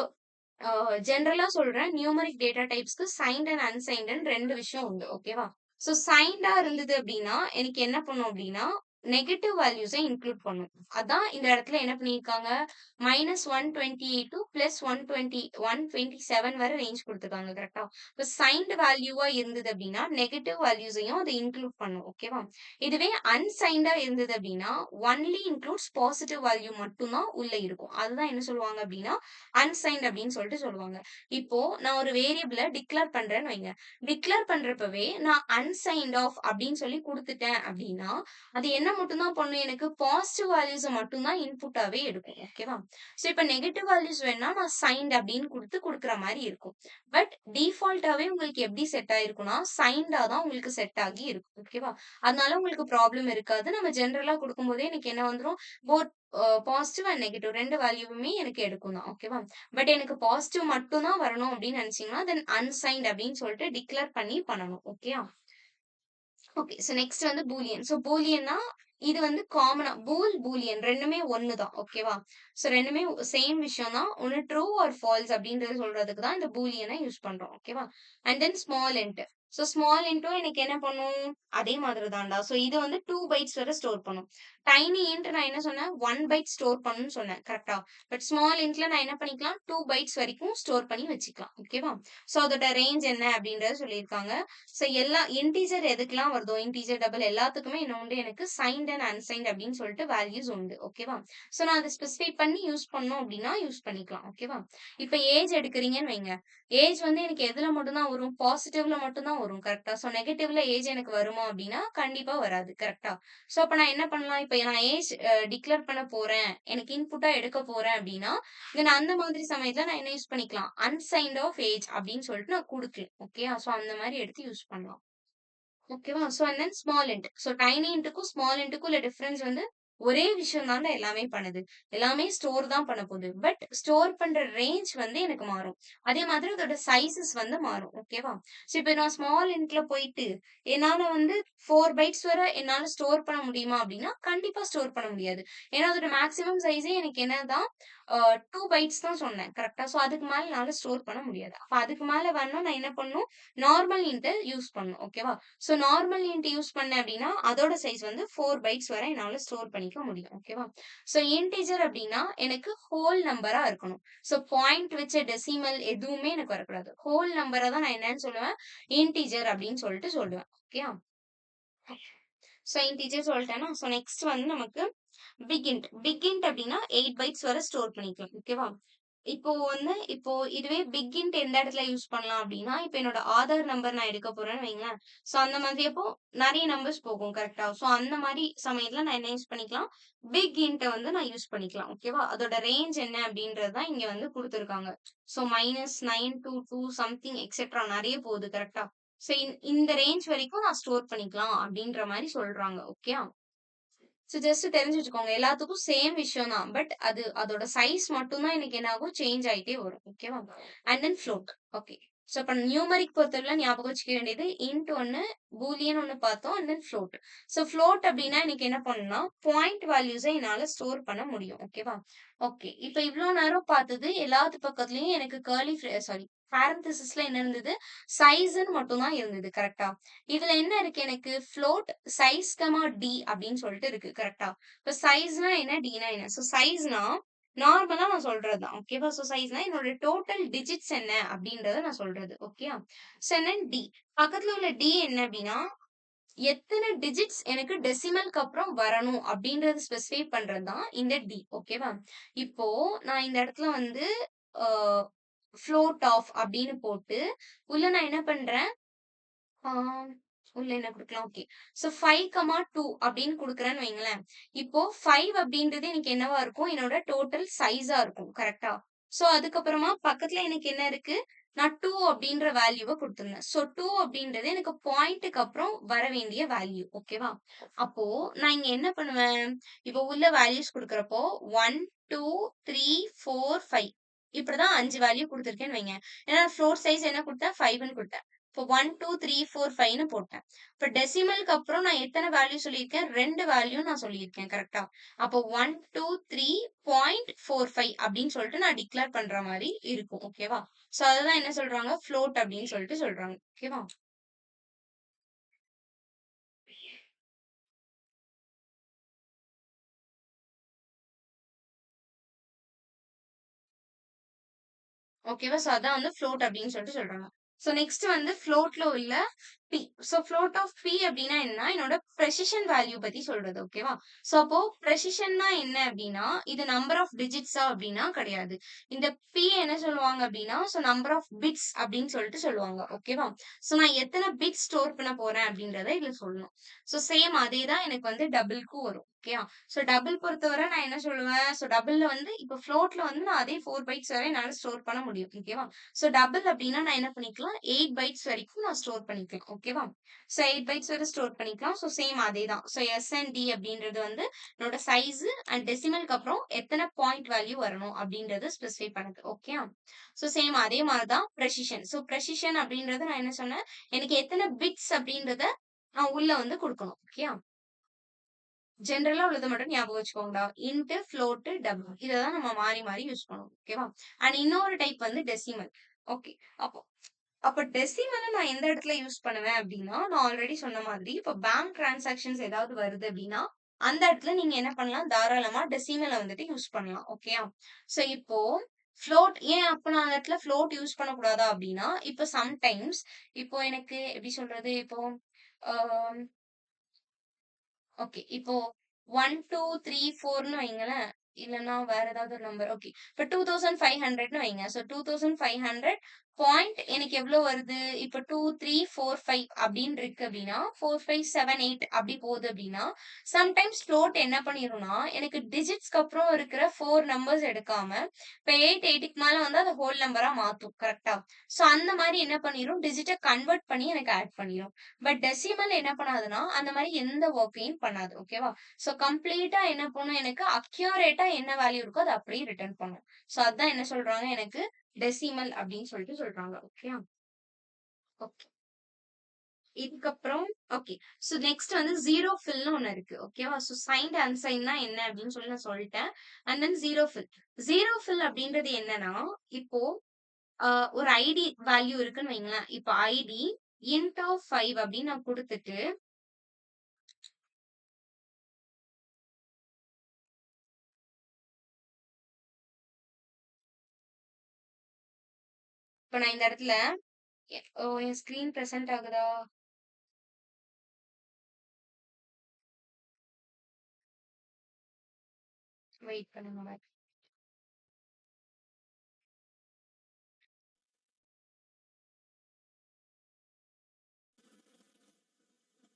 அ ஜெனரலா சொல்றேன். நியூமெரிக் டேட்டா டைப்ஸ்க்கு சைன்ட் அண்ட் அன்சைன்ட்ன்னு 2 விஷயம் உண்டு. ஓகேவா? சோ சைன்டா இருந்தது அப்டின்னா, எனக்கு என்ன பண்ணும் அப்டின்னா, நெகட்டிவ் வேல்யூஸ இன்க்ளூட் பண்ணும். அதான் இந்த இடத்துல என்ன பண்ணியிருக்காங்க, -128 டூ +120 127 வரை ரேஞ்ச் குடுத்துருக்காங்க. கரெக்ட்டா? இப்ப சைன்ட் வேல்யூவா இருந்தது அப்டின்னா, நெகட்டிவ் வேல்யூஸையும் அது இன்க்ளூட் பண்ணும். ஓகேவா? இதுவே அன்சைன்டா இருந்தது அப்டின்னா, ஒன்லி இன்க்ளூட்ஸ் பாசிட்டிவ் வேல்யூ மட்டும் தான் உள்ள இருக்கும். அதுதான் என்ன சொல்லுவாங்க அப்டின்னா, அன்சைன்ட் அப்படின்னு சொல்லிட்டு சொல்லுவாங்க. இப்போ நான் ஒரு வேரியபிள டிக்ளேர் பண்றேன்னு வைங்க. டிக்ளேர் பண்றப்பவே நான் அன்சைன்ட் ஆஃப் அப்படின்னு சொல்லி குடுத்துட்டேன் அப்படின்னா, அது என்ன மட்டும் தான் பண்ணும் எனக்கு பாசிட்டிவ் வேல்யூஸ மட்டும் தான் இன்புட்டாவே எடுக்கும். ஓகேவா? சோ இப்ப நெகட்டிவ் வேல்யூஸ் வேணும்னா நான் சைன்ட் அப்படின்னு குடுக்குற மாரி இருக்கும். பட் டிஃபால்ட்டாவே உங்களுக்கு எப்படி செட் ஆயிருக்கும்னா, சைன்டா தான் உங்களுக்கு செட் ஆகி இருக்கும். ஓகேவா? அதனால உங்களுக்கு ப்ராப்ளம் இருக்காது. நம்ம ஜெனரலா குடுக்கும்போதே எனக்கு என்ன வந்துரும், போத் பாசிட்டிவ் அண்ட் நெகட்டிவ் 2 வேல்யூவுமே எனக்கு எடுக்கும் தான். ஓகேவா? பட் எனக்கு பாசிட்டிவ் மட்டும் தான் வரணும் அப்படின்னு நினைச்சீங்கன்னா, தென் அன்சைன்ட் அப்படின்னு சொல்லிட்டு டிக்ளேர் பண்ணி பண்ணணும். ஓகேயா? ஓகே. சோ நெக்ஸ்ட் வந்து பூலியன். சோ பூலியன்னா இது வந்து காமனா பூலியன் 2மே ஒண்ணு தான். ஓகேவா? சோ 2மே சேம் விஷயம் தான். ஒண்ணு ட்ரூ ஆர் ஃபால்ஸ் அப்படின்றத சொல்றதுக்கு தான் இந்த பூலியன யூஸ் பண்றோம். ஓகேவா? And then small int. So small இன்ட்டும் எனக்கு என்ன பண்ணும்? அதே மாதிரி தான்டா. சோ இது வந்து 2 பைட்ஸ் வரை ஸ்டோர் பண்ணும். டைனி இன்ட் நான் என்ன சொன்னேன்? 1 பைட் ஸ்டோர் பண்ணும்னு சொன்னேன். கரெக்ட்டா? பட் ஸ்மால் இன்ட்ல நான் என்ன பண்ணிக்கலாம்? 2 பைட்ஸ் வரைக்கும் ஸ்டோர் பண்ணி வச்சுக்கலாம். ஓகேவா? சோ அதோட ரேஞ்ச் என்ன அப்படின்றத சொல்லியிருக்காங்க. சோ எல்லா இன்டிஜர் எதுக்கெல்லாம் வருதோ, இன்டிஜர், டபுள் எல்லாத்துக்குமே என்ன உண்டு எனக்கு சைன்ட் அண்ட் அன்சைன்ட் அப்படின்னு சொல்லிட்டு வேல்யூஸ் உண்டு. ஓகேவா? சோ நான் அத ஸ்பெசிஃபை பண்ணி யூஸ் பண்ணோம் அப்படின்னா யூஸ் பண்ணிக்கலாம். ஓகேவா? இப்ப ஏஜ் எடுக்குறீங்கன்னு வைங்க. ஏஜ் வந்து எனக்கு எதுல மட்டும் தான் வரும்? பாசிட்டிவ்ல மட்டும் தான் வரும். கரெக்ட்டா? சோ நெகட்டிவ்ல ஏஜ் எனக்கு வருமா அப்படின்னா, கண்டிப்பா வராது. கரெக்ட்டா? சோ அப்ப நான் என்ன பண்ணலாம்? இப்ப நான் ஏஜ் டிக்ளேர் பண்ண போறேன். எனக்கு இன்புட்டா எடுக்க போறேன் அப்படின்னா, தென் அந்த மாதிரி சமயத்துல நான் என்ன யூஸ் பண்ணிக்கலாம்? அன்சைன்ட் ஆஃப் ஏஜ் அப்படின்னு சொல்லிட்டு நான் குடுக்கலாம். ஓகேயா? சோ அந்த மாரி எடுத்து யூஸ் பண்ணலாம். ஓகேவா? So and then small int. So tiny இன்ட்க்கும், ஸ்மால் இன்ட்க்கும் உள்ள டிஃபரன்ஸ் வந்து ஒரே விஷயம் தான்டா எல்லாமே பண்ணுது. எல்லாமே ஸ்டோர் தான் பண்ண போகுது. பட் ஸ்டோர் பண்ற ரேஞ்ச் வந்து எனக்கு மாறும். அதே மாதிரி அதோட சைஸஸ் வந்து மாறும். ஓகேவா? சோ இப்ப நான் ஸ்மால் இன்ட்ல போயிட்டு என்னால வந்து 4 பைட்ஸ் வரை என்னால ஸ்டோர் பண்ண முடியுமா? அப்படின்னா, கண்டிப்பா ஸ்டோர் பண்ண முடியாது. ஏன்னா அதோட மேக்ஸிமம் சைஸே எனக்கு என்னதான் 2 பைட்ஸ் தான் சொன்னேன். கரெக்ட்டா? சோ அதுக்கு மேல என்னால ஸ்டோர் பண்ண முடியாது. அப்ப அதுக்கு மேல வேணும்னா நான் என்ன பண்ணணும்? நார்மல் இன்ட்ட யூஸ் பண்ணணும். ஓகேவா? சோ நார்மல் இன்ட் யூஸ் பண்ணேன் அப்படின்னா, அதோட சைஸ் வந்து 4 பைட்ஸ் வரை என்னால ஸ்டோர் பண்ணிக்க முடியும். ஓகேவா? சோ இன்டிஜர் அப்படின்னா, எனக்கு ஹோல் நம்பரா இருக்கணும். சோ பாயிண்ட் வச்ச டெசிமல் எதுவுமே எனக்கு வரக்கூடாது. ஹோல் நம்பர தான் நான் என்னன்னு சொல்லுவேன்? இன்டிஜர் அப்படின்னு சொல்லிட்டு சொல்லுவேன். ஓகேயா? சோ இன்டிஜர் சொல்லிட்டேனா, சோ நெக்ஸ்ட் வந்து நமக்கு பிக் இன்ட். பிக் இன்ட் அப்படின்னா 8 பைட்ஸ் வரை ஸ்டோர் பண்ணிக்கலாம். ஓகேவா? இப்போ இதுவே பிக் இன்ட் எந்த இடத்துல யூஸ் பண்ணலாம் அப்படின்னா, இப்ப என்னோட ஆதார் நம்பர் நான் எடுக்க போறேன்னு வைங்களேன். சோ அந்த மாதிரி அப்போ நெறைய நம்பர்ஸ் போகும். கரெக்ட்டா? சோ அந்த மாரி சமயத்துல நான் என்ன யூஸ் பண்ணிக்கலாம்? பிக் இன்ட்ட வந்து நான் யூஸ் பண்ணிக்கலாம். ஓகேவா? அதோட ரேஞ்ச் என்ன அப்படின்றது தான் இங்க வந்து குடுத்துருக்காங்க. சோ -9 to 2 சம்திங் எக்ஸெட்ரா நெறைய போகுது. கரெக்ட்டா? சோ இந்த ரேஞ்ச் வரைக்கும் நான் ஸ்டோர் பண்ணிக்கலாம் அப்படின்ற மாரி சொல்றாங்க. ஓகேயா? சோ ஜஸ்ட் தெரிஞ்சு வச்சுக்கோங்க. எல்லாத்துக்கும் சேம் விஷயம் தான். பட் அதோட சைஸ் மட்டும் தான் எனக்கு என்ன ஆகும்? சேஞ்ச் ஆயிட்டே வரும். ஓகேவா? And then float. Okay. So அப்ப நியூமெரிக் பொறுத்தவரைல ஞாபகம் வச்சுக்க வேண்டியது இன்ட் ஒண்ணு, பூலியன் ஒண்ணு பார்த்தோம். And then float. So float அப்டின்னா எனக்கு என்ன பண்ணும்னா, பாயிண்ட் வேல்யூஸ என்னால ஸ்டோர் பண்ண முடியும். ஓகேவா? ஓகே. இப்ப இவ்ளோ நேரம் பார்த்தது எல்லாத்து பக்கத்துலயும் எனக்கு கர்லி சாரி பாரந்தசிஸ்ல என்ன இருந்தது? சைஸ்ன்னு மட்டும் தான் இருந்தது. கரெக்ட்டா? இதுல என்ன இருக்கு எனக்கு? ஃப்ளோட் சைஸ் டி அப்படின்னு சொல்லிட்டு இருக்கு. கரெக்ட்டா? இப்ப சைஸ்னா என்ன? டினா என்ன? சோ சைஸ்னா நார்மலா நான் சொல்றது தான். ஓகேவா? சோ சைஸ்னா என்னோட டோட்டல் டிஜிட்ஸ் என்ன அப்படின்றத நான் சொல்றது. ஓகேயா? So then D. பக்கத்துல உள்ள டி என்ன அப்படின்னா, எத்தன டிஜிட்ஸ் எனக்கு டெசிமல்க்கு அப்புறம் வரணும் அப்படின்றது ஸ்பெசிஃபை பண்றது தான் இந்த டி. ஓகேவா? இப்போ நான் இந்த இடத்துல வந்து ஃப்ளோட் ஆஃப் அப்படின்னு போட்டு உள்ள நான் என்ன பண்றேன் ஆஹ் உள்ள என்ன குடுக்கலாம்? ஓகே. சோ 5, 2 அப்படின்னு குடுக்குறேன்னு வைங்களேன். இப்போ 5 அப்படின்றது எனக்கு என்னவா இருக்கும்? என்னோட டோட்டல் சைஸா இருக்கும். கரெக்ட்டா? சோ அதுக்கப்புறமா பக்கத்துல எனக்கு என்ன இருக்கு? நான் 2 அப்படின்ற வேல்யூவ குடுத்துருந்தேன். சோ 2 அப்படின்றது எனக்கு பாயிண்ட்க்கு அப்புறம் வர வேண்டிய வேல்யூ. ஓகேவா? அப்போ நான் இங்க என்ன பண்ணுவேன்? இப்போ உள்ள வேல்யூஸ் குடுக்குறப்போ 1, 2, 3, 4, 5 இப்படிதான் 5 வேல்யூ குடுத்துருக்கேன்னு வைங்க. ஏன்னா ஃப்ளோர் சைஸ் என்ன குடுத்தேன்? 5ன்னு குடுத்தேன். இப்போ 1, 2, 3, 4, 5ன்னு போட்டேன். இப்ப டெசிமலுக்கு அப்புறம் நான் எத்தன வேல்யூ சொல்லியிருக்கேன்? 2 வேல்யூ நான் சொல்லியிருக்கேன். கரெக்ட்டா? அப்போ 1, 2, 3.45 அப்படின்னு சொல்லிட்டு நான் டிக்ளேர் பண்ற மாரி இருக்கும். ஓகேவா? சோ அததான் என்ன சொல்றாங்க? ஃப்ளோட் அப்படின்னு சொல்லிட்டு சொல்றாங்க. ஓகேவா? ஓகேவா? சோ அதான் வந்து ஃப்ளோட் அப்படின்னு சொல்லிட்டு சொல்றாங்க. சோ நெக்ஸ்ட் வந்து ஃப்ளோட்ல உள்ள P. So float of P அப்படின்னா என்ன? என்னோட ப்ரெசிஷன் வேல்யூ பத்தி சொல்றது. ஓகேவா? சோ அப்போ ப்ரெசிஷன்னா என்ன அப்படின்னா, இது நம்பர் ஆஃப் டிஜிட்ஸா அப்படின்னா கிடையாது. இந்த பி என்ன சொல்லுவாங்க அப்படின்னா, சோ நம்பர் ஆஃப் பிட்ஸ் அப்படின்னு சொல்லிட்டு சொல்லுவாங்க. ஓகேவா? சோ நான் எத்தனை பிட் ஸ்டோர் பண்ண போறேன் அப்படின்றத இதுல சொல்லணும். சோ சேம் அதே தான் எனக்கு வந்து டபுள்க்கும் வரும். ஓகேயா? சோ டபுள் பொறுத்தவரை நான் என்ன சொல்லுவேன்? சோ டபுள்ல வந்து இப்ப ஃப்ளோட்ல வந்து நான் அதே 4 பைட்ஸ் வரை என்னால ஸ்டோர் பண்ண முடியும். ஓகேவா? சோ டபுள் அப்டின்னா நான் என்ன பண்ணிக்கலாம்? 8 பைட்ஸ் வரைக்கும் நான் ஸ்டோர் பண்ணிக்கலாம். ஓகேவா? சோ 8 பைட்ஸ் வரை ஸ்டோர் பண்ணிக்கலாம். சோ சேம் அதே தான். சோ எஸ் அண்ட் டி அப்படின்றது வந்து என்னோட சைஸ் அண்ட் டெசிமலுக்கு அப்புறம் எத்தனை பாயிண்ட் வேல்யூ வரணும் அப்படின்றது ஸ்பெசிஃபை பண்ணுது. ஓகேயா? சோ சேம் அதே மாதிரி தான் ப்ரெசிஷன். சோ ப்ரெசிஷன் அப்படின்றது நான் என்ன சொன்னேன்? எனக்கு எத்தனை பிட்ஸ் அப்படின்றத நான் உள்ள வந்து குடுக்கணும். ஓகேயா? ஜெனரலா உள்ளத மட்டும் ஞாபகம் வச்சுக்கோங்கடா. Int, float, double. இததான் நம்ம மாறி மாறி யூஸ் பண்ணுவோம். ஓகேவா? அண்ட் இன்னொரு டைப் வந்து டெசிமல். ஓகே. அப்போ அப்ப டெசிமல நான் எந்த இடத்துல யூஸ் பண்ணுவேன் அப்படின்னா, நான் ஆல்ரெடி சொன்ன மாதிரி, இப்ப பேங்க் டிரான்சாக்ஷன்ஸ் ஏதாவது வருது அப்படின்னா, அந்த இடத்துல நீங்க என்ன பண்ணலாம்? தாராளமா டெசிமல வந்துட்டு யூஸ் பண்ணலாம். ஓகேயா? சோ இப்போ ஃப்ளோட் ஏன் அப்ப நான் அந்த இடத்துல ஃப்ளோட் யூஸ் பண்ணக்கூடாதா அப்படின்னா, இப்ப சம்டைம்ஸ் இப்போ எனக்கு எப்படி சொல்றது? இப்போ ஆ ஓகே. இப்போ 1, 2, 3, 4ன்னு வைங்களேன். இல்லன்னா வேற ஏதாவது ஒரு நம்பர். ஓகே. இப்ப 2500ன்னு வைங்க. சோ 2500 பாயிண்ட் எனக்கு எவ்ளோ வருது? இப்ப 2, 3, 4, 5 அப்படின்னு இருக்கு அப்படின்னா, 4, 5, 7, 8 அப்படி போகுது அப்படின்னா, சம்டைம்ஸ் ஃப்ளோட் என்ன பண்ணிரும்னா, எனக்கு டிஜிட்ஸ்க்கு அப்புறம் இருக்கிற 4 நம்பர்ஸ் எடுக்காம, இப்ப 8, 8க்கு மேல வந்து அத ஹோல் நம்பரா மாத்தும். கரெக்ட்டா? சோ அந்த மாரி என்ன பண்ணிரும்? டிஜிட்ட கன்வெர்ட் பண்ணி எனக்கு ஆட் பண்ணிரும். பட் டெசிமல் என்ன பண்ணாதுன்னா, அந்த மாரி எந்த வொர்க்கையும் பண்ணாது. ஓகேவா? சோ கம்ப்ளீட்டா என்ன பண்ணும் எனக்கு அக்யூரேட்டா என்ன வேல்யூ இருக்கோ அத அப்படியே ரிட்டர்ன் பண்ணும். சோ அதான் என்ன சொல்றாங்க எனக்கு டெசிமல் அப்படின்னு சொல்லிட்டு சொல்றாங்க. ஓகேயா? ஓகே. இதுக்கப்புறம் ஓகே. சோ நெக்ஸ்ட் வந்து ஜீரோ ஃபில்ன்னு ஒண்ணு இருக்கு. ஓகேவா? சோ சைன்ட், அன்சைன்ட்னா என்ன அப்படின்னு சொல்லி நான் சொல்லிட்டேன். And than zero fill. Zero fill அப்படின்றது என்னன்னா, இப்போ அ ஒரு ஐடி வேல்யூ இருக்குன்னு வைங்களேன். இப்ப ஐடி இன்ட் ஆஃப் 5 அப்படின்னு நான் குடுத்துட்டு இப்ப நான் இந்த இடத்துல என் ஸ்கிரீன் பிரசன்ட் ஆகுதா? வெயிட் பண்ணுங்க மேம்.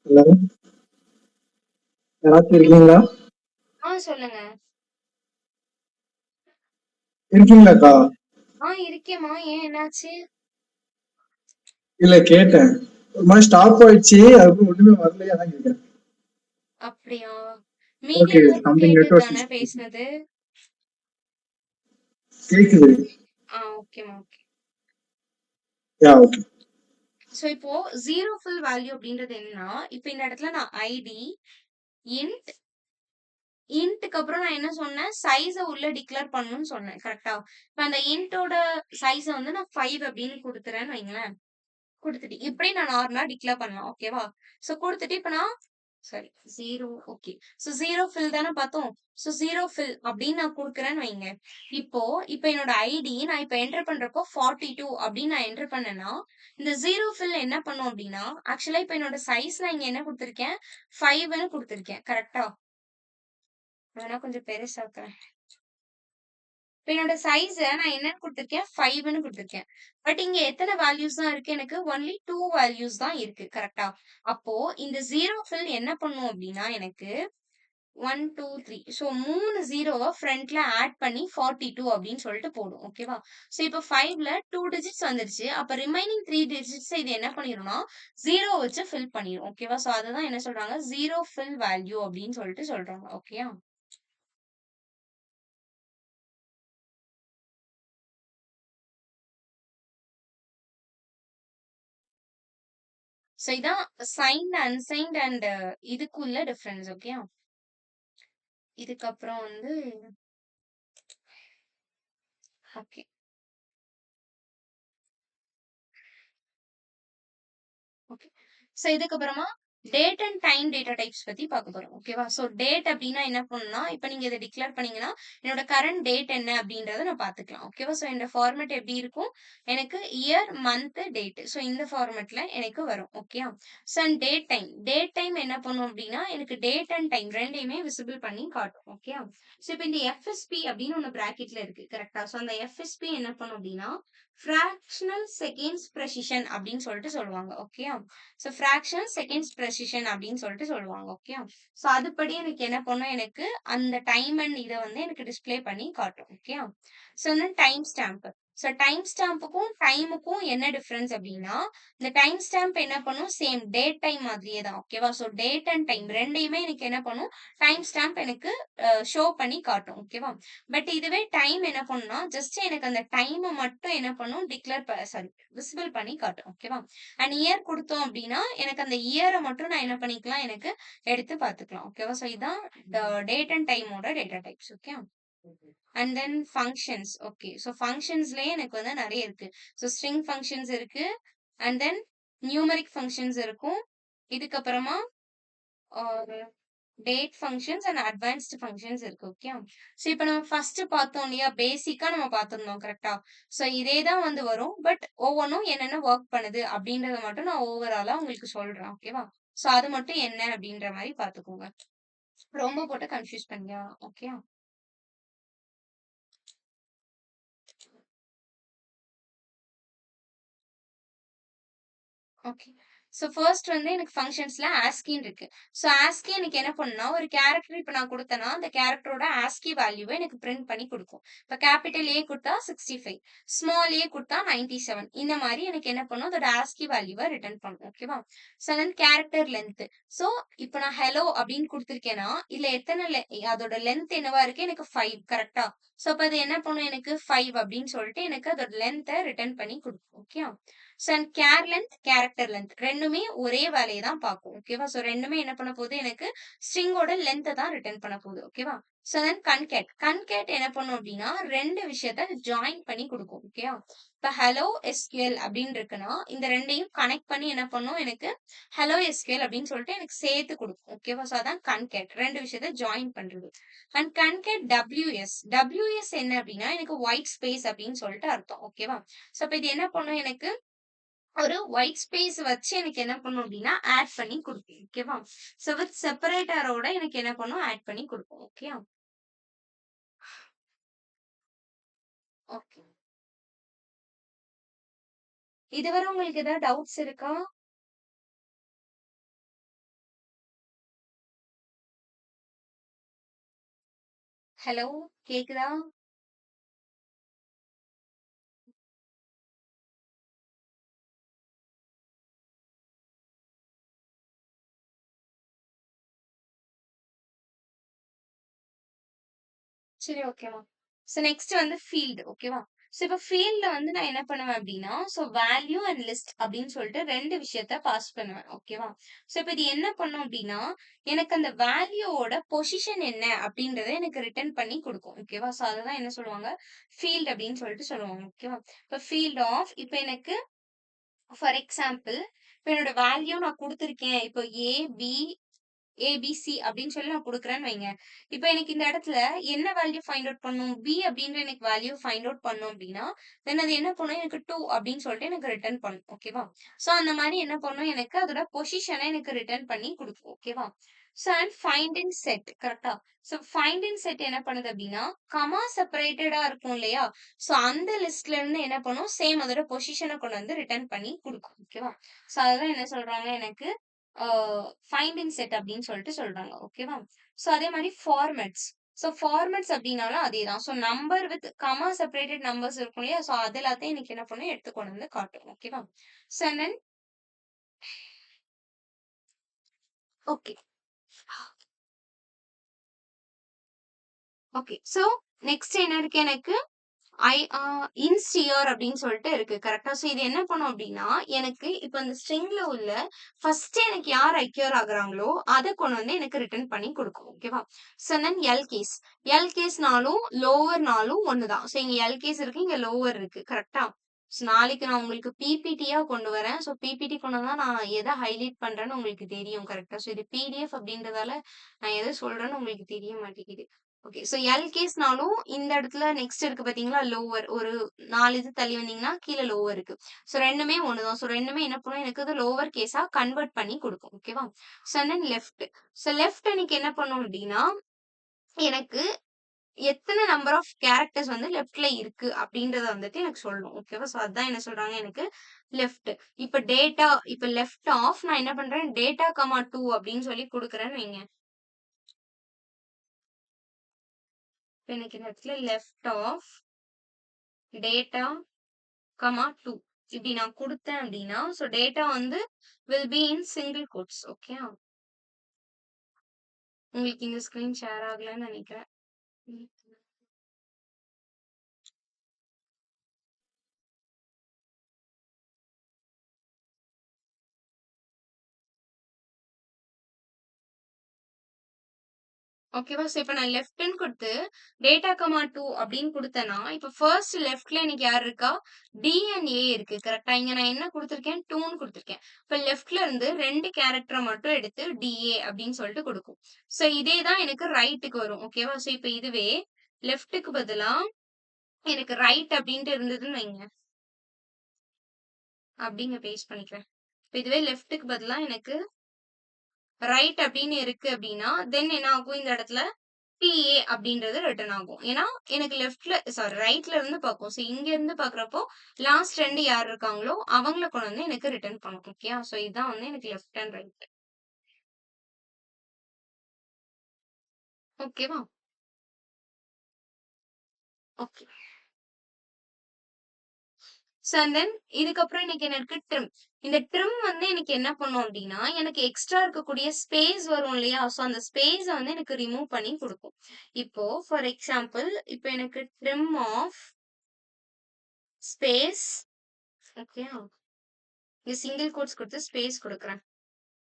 ஹலோ, யாராச்சும் இருக்கீங்களா? சொல்லுங்க. இருக்கீங்களாக்கா? இருக்கேம்மா. ஏன் என்னாச்சு? இல்ல கேட்டேன். ஒரு மாதிரி ஸ்டாப் ஆயிடுச்சு. அதுக்கு ஒண்ணுமே வரலையே, அதான் கேட்கிறேன். அப்படியா? மீதி ஓகே, எல்லாருக்கும் சம்திங் கேட்டது நெட்வொர்க் தானே இஷ்யூ. பேசினது? கேக்குது. ஓகேம்மா. ஓகே. Yeah okay. சோ இப்போ ஜீரோ ஃபுல் வேல்யூ அப்படின்றது என்னன்னா, இப்ப இந்த இடத்துல நான் ஐடி இன்ட் இன்ட்க்கு அப்புறம் நான் என்ன சொன்னேன்? சைஸ உள்ள டிக்ளேர் பண்ணணும்னு சொன்னேன். கரெக்ட்டா? இப்ப அந்த இன்ட்டோட சைஸ வந்து நான் 5 அப்படின்னு குடுத்துறேன்னு வைங்களேன். குடுத்துட்டு இப்படியே நான் நார்மலா டிக்ளேர் பண்ணலாம். ஓகேவா? சோ குடுத்துட்டு இப்ப நான் சாரி 0 ஓகே. சோ 0 ஃபில் தானே பார்த்தோம். சோ 0 ஃபில் அப்படின்னு நான் குடுக்குறேன்னு வைங்க. இப்போ இப்ப என்னோட ஐடி நான் இப்ப என்டர் பண்றப்போ 42 அப்படின்னு நான் என்டர் பண்ணேன்னா, இந்த 0 ஃபில் என்ன பண்ணும் அப்படின்னா, ஆக்சுவலா இப்ப என்னோட சைஸ் நான் இங்க என்ன குடுத்துருக்கேன்? 5ன்னு குடுத்துருக்கேன். கரெக்ட்டா? வேணா கொஞ்சம் பெருசாக்குறேன். இப்ப என்னோட சைஸ நான் என்னன்னு குடுத்துருக்கேன்? 5ன்னு குடுத்துருக்கேன். பட் இங்க எத்தன வேல்யூஸ் தான் இருக்கு எனக்கு? ஒன்லி 2 வேல்யூஸ் தான் இருக்கு. கரெக்ட்டா? அப்போ இந்த 0 ஃபில் என்ன பண்ணும் அப்டின்னா எனக்கு 1, 2, 3 ஸோ 3 0வ ஃப்ரண்ட்ல ஆட் பண்ணி 42 அப்டின்னு சொல்லிட்டு போடும். ஓகேவா? ஸோ இப்ப 5ல 2 டிஜிட்ஸ் வந்துருச்சு. அப்ப ரிமைனிங் 3 டிஜிட்ஸ இது என்ன பண்ணிரும்னா, 0 வச்சு ஃபில் பண்ணிரும். ஓகேவா? ஸோ அததான் என்ன சொல்றாங்க? 0 ஃபில் வேல்யூ அப்டின்னு சொல்லிட்டு சொல்றாங்க. ஓகேயா? ஸோ இதான் சைன்ட், அன்சைன்ட் அண்ட் இதுக்குள்ள டிஃபரன்ஸ். ஓகேயா? இதுக்கப்புறம் வந்து ஓகே. ஓகே. ஸோ இதுக்கப்புறமா date and time data types பத்தி பார்க்க போறோம். ஓகேவா? ஸோ டேட் அப்டின்னா என்ன பண்ணணும்னா, இப்ப நீங்க இத டிக்ளேர் பண்ணீங்கன்னா, என்னோட கரண்ட் டேட் என்ன அப்டின்றத நான் பார்த்துக்கலாம். ஓகேவா? ஸோ இந்த ஃபார்மேட் எப்டி இருக்கும்? எனக்கு இயர், மந்த், டேட். ஸோ இந்த ஃபார்மேட்ல எனக்கு வரும். ஓகேயா? So and date time. Date time என்ன பண்ணும் அப்டின்னா, எனக்கு டேட் அண்ட் டைம் 2யுமே விசிபிள் பண்ணி காட்டும். ஓகேயா? ஸோ இப்ப இந்த எஃப்எஸ்பி அப்டின்னு ஒண்ணு பிராக்கெட்ல இருக்கு. கரெக்ட்டா? ஸோ அந்த எஃப்எஸ்பி என்ன பண்ணும் அப்டின்னா, ஃபிராக்ஷனல் செகண்ட்ஸ் ப்ரெசிஷன் அப்டின்னு சொல்லிட்டு சொல்லுவாங்க. ஓகேயா? ஸோ ஃபிராக்ஷனல் செகண்ட்ஸ் ப்ரெசிஷன் அப்படின்னு சொல்லிட்டு சொல்லுவாங்க. ஓகே. ஸோ அதுபடி எனக்கு என்ன பண்ணும்? எனக்கு அந்த டைம் அண்ட் இத வந்து எனக்கு டிஸ்ப்ளே பண்ணி காட்டும். ஓகே. ஸோ வந்து டைம் ஸ்டாம்ப். ஸோ டைம் ஸ்டாம்புக்கும் டைமுக்கும் என்ன டிஃபரன்ஸ் அப்படின்னா, இந்த டைம் ஸ்டாம்ப் என்ன பண்ணும்? சேம் டேட் டைம் மாதிரியே தான். ஓகேவா? ஸோ டேட் அண்ட் டைம் 2யுமே எனக்கு என்ன பண்ணும்? டைம் ஸ்டாம்ப் எனக்கு ஷோ பண்ணி காட்டும். ஓகேவா? பட் இதுவே டைம் என்ன பண்ணும்னா, ஜஸ்ட் எனக்கு அந்த டைம மட்டும் என்ன பண்ணும்? சாரி விசிபிள் பண்ணி காட்டும். ஓகேவா? அண்ட் இயர் குடுத்தோம் அப்டின்னா, எனக்கு அந்த இயர மட்டும் நான் என்ன பண்ணிக்கலாம்? எனக்கு எடுத்து பார்த்துக்கலாம். ஓகேவா? ஸோ இதான் டேட் அண்ட் டைமோட data types. Okay. And then functions. Okay. So ஃபங்ஷன்ஸ்லயே எனக்கு வந்து நெறைய இருக்கு. ஸோ ஸ்ட்ரிங் ஃபங்ஷன்ஸ் இருக்கு. அண்ட் தென் நியூமெரிக் ஃபங்ஷன்ஸ் இருக்கும். இதுக்கப்புறமா ஒரு date functions and advanced functions இருக்கு. ஓகே. ஸோ இப்ப நம்ம ஃபர்ஸ்ட் பார்த்தோம் இல்லையா? பேசிக்கா நம்ம பார்த்திருந்தோம். கரெக்ட்டா? ஸோ இதே தான் வந்து வரும். பட் ஒவ்வொன்னும் என்னென்ன வொர்க் பண்ணுது அப்படின்றத மட்டும் நான் ஓவராலா உங்களுக்கு சொல்றேன். ஓகேவா? ஸோ அது மட்டும் என்ன அப்படின்ற மாரி பார்த்துக்கோங்க. ரொம்ப போட்டு கன்ஃப்யூஸ் பண்ணிக்க வேணாம். ஓகேயா? ஓகே. ஸோ ஃபர்ஸ்ட் வந்து எனக்கு ஃபங்ஷன்ஸ்ல ஆஸ்கின்னு இருக்கு. ஸோ ஆஸ்கி எனக்கு என்ன பண்ணும்னா, ஒரு கேரக்டர் இப்ப நான் குடுத்தேன்னா, அந்த கேரக்டரோட ஆஸ்கி வேல்யூவ எனக்கு பிரிண்ட் பண்ணி குடுக்கும். இப்ப கேப்பிட்டல் ஏ குடுத்தா 65, ஸ்மால் ஏ குடுத்தா 97. இந்த மாரி எனக்கு என்ன பண்ணும்? அதோட ஆஸ்கி வேல்யூவ ரிட்டர்ன் பண்ணும். ஓகேவா? ஸோ தென் கேரக்டர் லென்த். ஸோ இப்ப நான் ஹலோ அப்படின்னு குடுத்திருக்கேன்னா, இதுல எத்தன அதோட லென்த் என்னவா இருக்கு? எனக்கு 5 கரெக்ட்டா? ஸோ அப்ப அது என்ன பண்ணும் எனக்கு? 5 அப்படின்னு சொல்லிட்டு எனக்கு அதோட லென்த்த ரிட்டர்ன் பண்ணி குடுக்கும். ஓகேயா? So and care length, character length 2மே ஒரே வேலைய தான் பார்க்கும். ஓகேவா? ஸோ 2மே என்ன பண்ண போகுது? எனக்கு ஸ்ட்ரிங்கோட லென்த்த தான் ரிட்டர்ன் பண்ண போகுது. ஓகேவா? ஸோ தென் கன்கேட். கன்கேட் என்ன பண்ணும் அப்டின்னா, 2 விஷயத்த ஜாயின் பண்ணி குடுக்கும். ஓகேவா? இப்ப ஹலோ எஸ்கியூஎல் அப்படின்னு இருக்குன்னா, இந்த 2யும் கனெக்ட் பண்ணி என்ன பண்ணும்? எனக்கு ஹலோ எஸ்கியூஎல் அப்படின்னு சொல்லிட்டு எனக்கு சேர்த்து குடுக்கும். ஓகேவா? ஸோ அதான் கன்கேட். 2 விஷயத்த ஜாயின் பண்றது. And concat WS. டபிள்யூஎஸ் என்ன அப்டின்னா, எனக்கு ஒயிட் ஸ்பேஸ் அப்படின்னு சொல்லிட்டு அர்த்தம். ஓகேவா? ஸோ அப்ப இது என்ன பண்ணும் எனக்கு? ஒரு ஒயிட் ஸ்பேஸ் வச்சு எனக்கு என்ன பண்ணும் அப்டின்னா, ஆட் பண்ணி குடுக்கும். ஓகேவா? ஸோ வித் செப்பரேட்டரோட எனக்கு என்ன பண்ணும்? ஆட் பண்ணி குடுக்கும். ஓகேயா? ஓகே. இதுவரை உங்களுக்கு ஏதாவது டவுட்ஸ் இருக்கா? ஹலோ, கேக்குதா? சரி, ஓகேமா. ஸோ நெக்ஸ்ட் வந்து ஃபீல்ட். ஓகேவா? ஸோ இப்ப ஃபீல்ட்ல வந்து நான் என்ன பண்ணுவேன் அப்டின்னா, ஸோ வேல்யூ அண்ட் லிஸ்ட் அப்டின்னு சொல்லிட்டு 2 விஷயத்த பாஸ் பண்ணுவேன். ஓகேவா? ஸோ இப்ப இது என்ன பண்ணும் அப்டின்னா, எனக்கு அந்த வேல்யூவோட பொசிஷன் என்ன அப்டின்றத எனக்கு ரிட்டர்ன் பண்ணி குடுக்கும். ஓகேவா? ஸோ அததான் என்ன சொல்லுவாங்க? ஃபீல்ட் அப்டின்னு சொல்லிட்டு சொல்லுவாங்க. ஓகேவா? இப்ப ஃபீல்ட் ஆஃப் இப்ப எனக்கு ஃபார் எக்ஸாம்பிள் இப்ப என்னோட வேல்யூ நான் குடுத்திருக்கேன். இப்போ ஏ, பி, ஏபிசி அப்படின்னு சொல்லி நான் குடுக்குறேன்னு வைங்க. இப்ப எனக்கு இந்த இடத்துல என்ன வேல்யூ ஃபைண்ட் அவுட் பண்ணும்? பி அப்படின்ற எனக்கு வேல்யூ ஃபைண்ட் அவுட் பண்ணும் அப்படின்னா, தென் அது என்ன பண்ணும்? எனக்கு 2 அப்படின்னு சொல்லிட்டு எனக்கு ரிட்டர்ன் பண்ணும். ஓகேவா? சோ அந்த மாரி என்ன பண்ணும்? எனக்கு அதோட பொசிஷன எனக்கு ரிட்டர்ன் பண்ணி குடுக்கும். ஓகேவா? So and find in set கரெக்ட்டா? ஸோ ஃபைண்ட் இன் செட் என்ன பண்ணுது அப்டின்னா, கமா செப்பரேட்டடா இருக்கும் இல்லையா? ஸோ அந்த லிஸ்ட்ல இருந்து என்ன பண்ணும், சேம் அதோட பொசிஷன கொண்டு வந்து ரிட்டர்ன் பண்ணி குடுக்கும். ஓகேவா? ஸோ அதுதான் என்ன சொல்றாங்க எனக்கு, அ ஃபைண்ட் இன் செட் அப்டின்னு சொல்லிட்டு சொல்றாங்க. ஓகேவா? ஸோ அதே மாரி ஃபார்மேட்ஸ். ஸோ ஃபார்மேட்ஸ் அப்டின்னாலும் அதேதான். So number with comma separated numbers இருக்கும் இல்லையா? ஸோ அது எல்லாத்தையும் இன்னைக்கு என்ன பண்ணும், எடுத்து கொண்டு வந்து காட்டும். ஓகேவா? So then okay. Okay. So next என்ன இருக்கு எனக்கு? ஐ ஆ இன்ஸ்டியர் அப்படின்னு சொல்லிட்டு இருக்கு. கரெக்ட்டா? ஸோ இது என்ன பண்ணும் அப்படின்னா, எனக்கு இப்ப அந்த ஸ்ட்ரிங்ல உள்ள ஃபர்ஸ்ட் எனக்கு யார் அக்யூர் ஆகுறாங்களோ, அத கொண்டு வந்து எனக்கு ரிட்டர்ன் பண்ணி குடுக்கும். ஓகேவா? So then L case. L கேஸ்னாலும், லோவர்னாலும் ஒண்ணு தான். ஸோ இங்க எல் கேஸ் இருக்கு, இங்க லோவர் இருக்கு. கரெக்ட்டா? ஸோ நாளைக்கு நான் உங்களுக்கு பிபிடியா கொண்டு வரேன். ஸோ பிபிடி கொண்டு வந்தா நான் எத ஹைலைட் பண்றேன்னு உங்களுக்கு தெரியும். கரெக்ட்டா? ஸோ இது பிடிஎஃப் அப்படின்றதால நான் எத சொல்றேன்னு உங்களுக்கு தெரிய மாட்டேங்குது. ஓகே. ஸோ எல் கேஸ்னாலும் இந்த இடத்துல நெக்ஸ்ட் இருக்கு பார்த்தீங்களா? லோவர். ஒரு 4 இது தள்ளி வந்தீங்கன்னா, கீழ லோவர் இருக்கு. ஸோ 2மே ஒண்ணு தான். ஸோ 2மே என்ன பண்ணும், எனக்கு அது லோவர் கேஸா கன்வெர்ட் பண்ணி குடுக்கும். ஓகேவா? ஸோ தென் லெஃப்ட். ஸோ லெஃப்ட் எனக்கு என்ன பண்ணும் அப்டின்னா, எனக்கு எத்தன நம்பர் ஆஃப் கேரக்டர்ஸ் வந்து லெஃப்ட்ல இருக்கு அப்டின்றத வந்துட்டு எனக்கு சொல்லணும். ஓகேவா? ஸோ அதான் என்ன சொல்றாங்க எனக்கு லெஃப்ட். இப்ப லெஃப்ட் ஆஃப் நான் என்ன பண்றேன், டேட்டா, 2 அப்டின்னு சொல்லி குடுக்குறேன்னு வைங்க. இப்ப எனக்கு இந்த இடத்துல லெஃப்ட் ஆஃப் டேட்டா, 2 இப்படி நான் குடுத்தேன் அப்படின்னா, ஸோ டேட்டா வந்து will be in single quotes. ஓகேயா? உங்களுக்கு இந்த ஸ்கிரீன் ஷேர் ஆகலன்னு நினைக்கிறேன். ம். ஓகேவா? ஸோ இப்ப நான் லெஃப்ட்ன்னு குடுத்து, டேட்டா, 2 அப்படின்னு குடுத்தேன்னா, இப்ப ஃபர்ஸ்ட் லெஃப்ட்ல எனக்கு யார் இருக்கா? டி அண்ட் ஏ இருக்கு. கரெக்ட்டா? இங்க நான் என்ன குடுத்துருக்கேன்? 2ன்னு குடுத்துருக்கேன். இப்ப லெஃப்ட்ல இருந்து 2 கேரக்டர மட்டும் எடுத்து டிஏ அப்படின்னு சொல்லிட்டு குடுக்கும். ஸோ இதே தான் எனக்கு ரைட்டுக்கு வரும். ஓகேவா? ஸோ இப்ப இதுவே லெஃப்ட்க்கு பதிலா எனக்கு ரைட் அப்படின்ட்டு இருந்ததுன்னு வைங்க. அப்படிங்க பேஸ்ட் பண்ணிக்கிறேன். இப்ப இதுவே லெஃப்ட்க்கு பதிலா எனக்கு ரைட் அப்படின்னு இருக்கு அப்படின்னா, தென் என்ன ஆகும் இந்த இடத்துல? டிஏ அப்படின்றது ரிட்டர்ன் ஆகும். ஏன்னா, எனக்கு ரைட்ல இருந்து பார்க்கும். ஸோ இங்க இருந்து பார்க்குறப்போ, லாஸ்ட் 2 யார் இருக்காங்களோ, அவங்கள கொண்டு வந்து எனக்கு ரிட்டர்ன் பண்ணும். ஓகேயா? ஸோ இதுதான் வந்து எனக்கு லெஃப்ட் அண்ட் ரைட். ஓகேவா? ஓகே. ஸோ அண்ட் தென் இதுக்கப்புறம் எனக்கு என்ன இருக்கு? ட்ரிம். இந்த ட்ரிம் வந்து எனக்கு என்ன பண்ணும் அப்டின்னா, எனக்கு எக்ஸ்ட்ரா இருக்கக்கூடிய ஸ்பேஸ் வரும் இல்லையா? ஸோ அந்த ஸ்பேஸ வந்து எனக்கு ரிமூவ் பண்ணி குடுக்கும். இப்போ ஃபார் எக்ஸாம்பிள் இப்ப எனக்கு ட்ரிம் ஆஃப் ஸ்பேஸ் ஓகேயா? இங்க சிங்கிள் கோட்ஸ் குடுத்து ஸ்பேஸ் குடுக்குறேன்.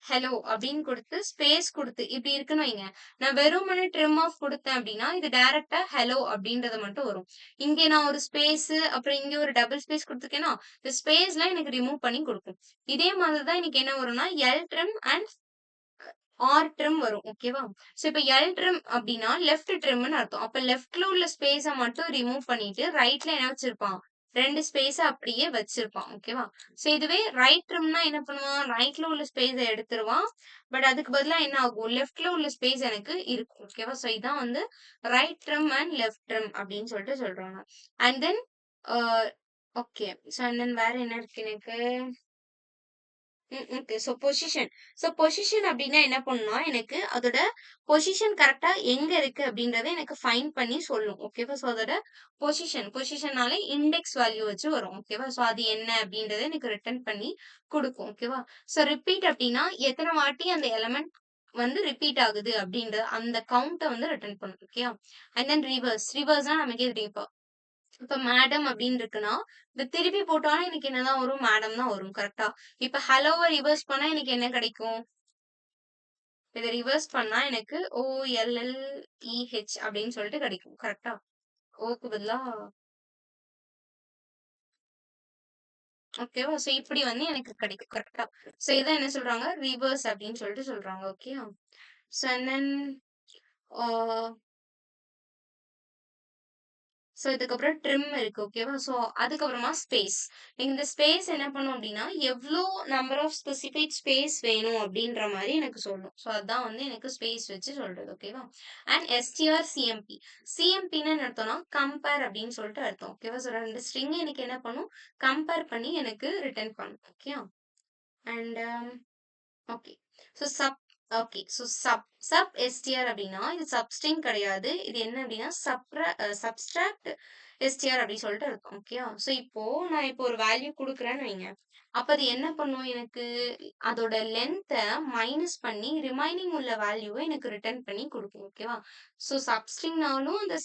ஹலோ அப்படின்னு குடுத்து, ஸ்பேஸ் குடுத்து இப்படி இருக்குன்னு வைங்க. நான் வெறுமனே ட்ரிம் ஆஃப் குடுத்தேன் அப்படின்னா, இது டைரக்ட்டா ஹலோ அப்படின்றது மட்டும் வரும். இங்க நான் ஒரு ஸ்பேஸு, அப்புறம் இங்க ஒரு டபுள் ஸ்பேஸ் குடுத்துருக்கேனா, இந்த ஸ்பேஸ்லாம் எனக்கு ரிமூவ் பண்ணி குடுக்கும். இதே மாதிரி தான் எனக்கு என்ன வரும்னா, L trim and R trim வரும். ஓகேவா? ஸோ இப்ப எல் ட்ரிம் அப்படின்னா, லெஃப்ட் ட்ரிம்ன்னு அர்த்தம். அப்ப லெஃப்ட்ல உள்ள ஸ்பேஸ மட்டும் ரிமூவ் பண்ணிட்டு, ரைட்ல என்ன வச்சிருப்பான்? 2 ஸ்பேஸ அப்படியே வச்சிருப்பான். ஓகேவா? ஸோ இதுவே ரைட் ட்ரிம்னா என்ன பண்ணுவான்? ரைட்ல உள்ள ஸ்பேஸ எடுத்துருவான். பட் அதுக்கு பதிலா என்ன ஆகும்? லெஃப்ட்ல உள்ள ஸ்பேஸ் எனக்கு இருக்கும். ஓகேவா? ஸோ இதான் வந்து right trim and left trim அப்படின்னு சொல்லிட்டு சொல்றாங்க. And then a okay. So and தென் வேற என்ன இருக்கு எனக்கு? Okay. So position. So position அப்டின்னா என்ன பண்ணும்னா, எனக்கு அதோட பொசிஷன் கரெக்ட்டா எங்க இருக்கு அப்டின்றத எனக்கு ஃபைண்ட் பண்ணி சொல்லும். ஓகேவா? ஸோ அதோட பொசிஷன்னாலே இண்டெக்ஸ் வேல்யூ வச்சு வரும். ஓகேவா? ஸோ அது என்ன அப்டின்றத எனக்கு ரிட்டர்ன் பண்ணி குடுக்கும். ஓகேவா? ஸோ ரிப்பீட் அப்டின்னா, எத்தன வாட்டி அந்த எலிமெண்ட் வந்து ரிப்பீட் ஆகுது அப்டின்ற அந்த கவுண்ட்ட வந்து ரிட்டர்ன் பண்ணும். ஓகேயா? அண்ட் தென் ரிவர்ஸ்னா நமக்கே தெரியும். இப்ப மேடம் அப்படின்னு இருக்குன்னா, இந்த திருப்பி போட்டாலும் எனக்கு என்னதான் வரும்? மேடம் தான் வரும். கரெக்ட்டா? இப்ப ஹலோவ ரிவர்ஸ் பண்ணா எனக்கு என்ன கிடைக்கும்? இத ரிவர்ஸ் பண்ணா எனக்கு OLLEH அப்படின்னு சொல்லிட்டு கிடைக்கும். கரெக்ட்டா? ஓக்கு பதிலா ஓகேவா? ஸோ இப்படி வந்து எனக்கு கிடைக்கும். கரெக்ட்டா? ஸோ இதான் என்ன சொல்றாங்க? ரிவர்ஸ் அப்படின்னு சொல்லிட்டு சொல்றாங்க. ஓகேயா? So and then ah so இதுக்கப்புறம் ட்ரிம் இருக்கு. ஓகேவா? ஸோ அதுக்கப்புறமா ஸ்பேஸ். இந்த ஸ்பேஸ் என்ன பண்ணும் அப்படின்னா, எவ்ளோ நம்பர் ஆஃப் ஸ்பெசிஃபைட் ஸ்பேஸ் வேணும் அப்படின்ற மாரி எனக்கு சொல்லும். ஸோ அதான் வந்து எனக்கு ஸ்பேஸ் வச்சு சொல்றது. ஓகேவா? And STR CMP. சிஎம்பின்னு என்ன அர்த்தம்னா, கம்பேர் அப்படின்னு சொல்லிட்டு அர்த்தம். ஓகேவா? ஸோ 2 ஸ்ட்ரிங் எனக்கு என்ன பண்ணும்? கம்பேர் பண்ணி எனக்கு ரிட்டர்ன் பண்ணும். ஓகேயா? And okay. So okay. So sub STR அப்படின்னா, இது சப்ஸ்ட்ரிங் கிடையாது. இது என்ன அப்படின்னா, சப்ஸ்ட்ராக்ட் எஸ்டிஆர் அப்படின்னு சொல்லிட்டு இருக்கும். ஓகேயா? ஸோ நான் இப்போ ஒரு வேல்யூ குடுக்குறேன்னு வைங்க. அப்ப அது என்ன பண்ணும் எனக்கு? அதோட லென்த்த மைனஸ் பண்ணி ரிமைனிங் உள்ள வேல்யூவ எனக்கு ரிட்டர்ன் பண்ணி குடுக்கும். ஓகேவா? ஸோ சப்ஸ்ட்ரிங்னாலும் இந்த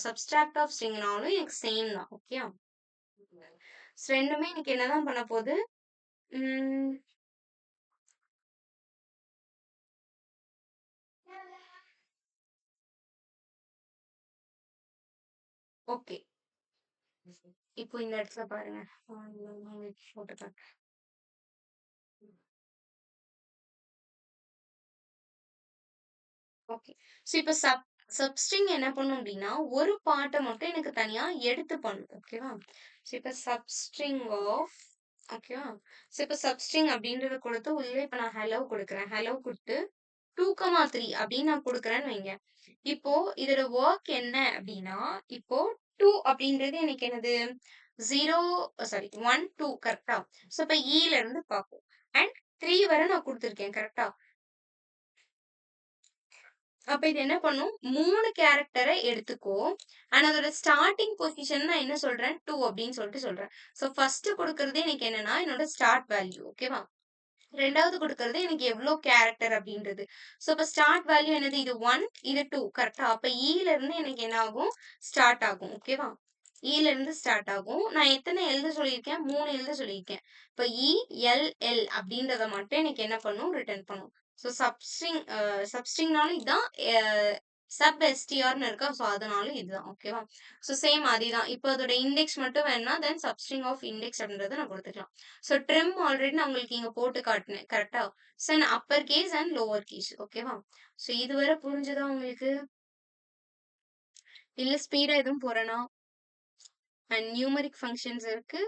சப்ஸ்ட்ராக்ட் ஆஃப் ஸ்ட்ரிங்னாலும் எனக்கு சேம் தான். ஓகேயா? ஸோ 2மே எனக்கு என்னதான் பண்ண போகுது? ம். ஓகே. இப்போ இந்த இடத்துல பாருங்க. போட்டு காட்டுறேன். ஓகே. ஸோ இப்போ சப்ஸ்ட்ரிங் என்ன பண்ணும் அப்படின்னா, ஒரு பார்ட்ட மட்டும் எனக்கு தனியா எடுத்து பண்ணும். ஓகேவா? ஸோ இப்போ சப்ஸ்ட்ரிங் ஆஃப் ஓகேவா? ஸோ இப்போ சப்ஸ்ட்ரிங் அப்படின்றத கொடுத்து உள்ள இப்போ நான் ஹலோ குடுக்குறேன். ஹலோ குடுத்து 2,3 அப்படின்னு நான் குடுக்குறேன்னு வைங்க. இப்போ இதோட வொர்க் என்ன அப்படின்னா, இப்போ 2 அப்படின்றது எனக்கு என்னது? 0 சாரி 1, 2 கரெக்ட்டா? ஸோ இப்ப ல இருந்து பார்ப்போம். அண்ட் 3 வரை நான் குடுத்துருக்கேன். கரெக்ட்டா? அப்ப இது என்ன பண்ணும்? 3 கேரக்டர எடுத்துக்கும். அண்ட் அதோட ஸ்டார்ட்டிங் பொசிஷன் நான் என்ன சொல்றேன்? 2 அப்படின்னு சொல்லிட்டு சொல்றேன். ஸோ ஃபர்ஸ்ட் குடுக்குறது எனக்கு என்னன்னா, என்னோட ஸ்டார்ட் வேல்யூ. ஓகேவா? 2வது குடுக்குறது எனக்கு எவ்ளோ கேரக்டர் அப்படின்றது. ஸோ அப்ப ஸ்டார்ட் வேல்யூ என்னது? இது 1 இது 2 கரெக்ட்டா? அப்ப ல இருந்து எனக்கு என்ன ஆகும்? ஸ்டார்ட் ஆகும். ஓகேவா? ல இருந்து ஸ்டார்ட் ஆகும். நான் எத்தன எழுத சொல்லியிருக்கேன்? 3 எழுத சொல்லியிருக்கேன். இப்ப எல், எல் அப்படின்றத மட்டும் எனக்கு என்ன பண்ணும்? ரிட்டர்ன் பண்ணும். ஸோ சப்ஸ்ட்ரிங்னாலும் இதான். சப் எஸ்டிஆர்ன்னு இருக்கா? ஸோ அதனாலும் இதுதான். ஓகேவா? ஸோ சேம் அதேதான். இப்போ அதோட இண்டெக்ஸ் மட்டும் வேணும்னா, தென் சப்ஸ்ட்ரிங் ஆஃப் இண்டெக்ஸ் அப்படின்றத நான் குடுத்துக்கலாம். ஸோ ட்ரிம் ஆல்ரெடி நான் உங்களுக்கு இங்க போட்டு காட்டுனேன். கரெக்ட்டா? So upper case and lower case. ஓகேவா? ஸோ இதுவரை புரிஞ்சுதா உங்களுக்கு? இல்ல ஸ்பீடா எதுவும் போறேனா? அண்ட் நியூமெரிக் ஃபங்ஷன்ஸ் இருக்கு.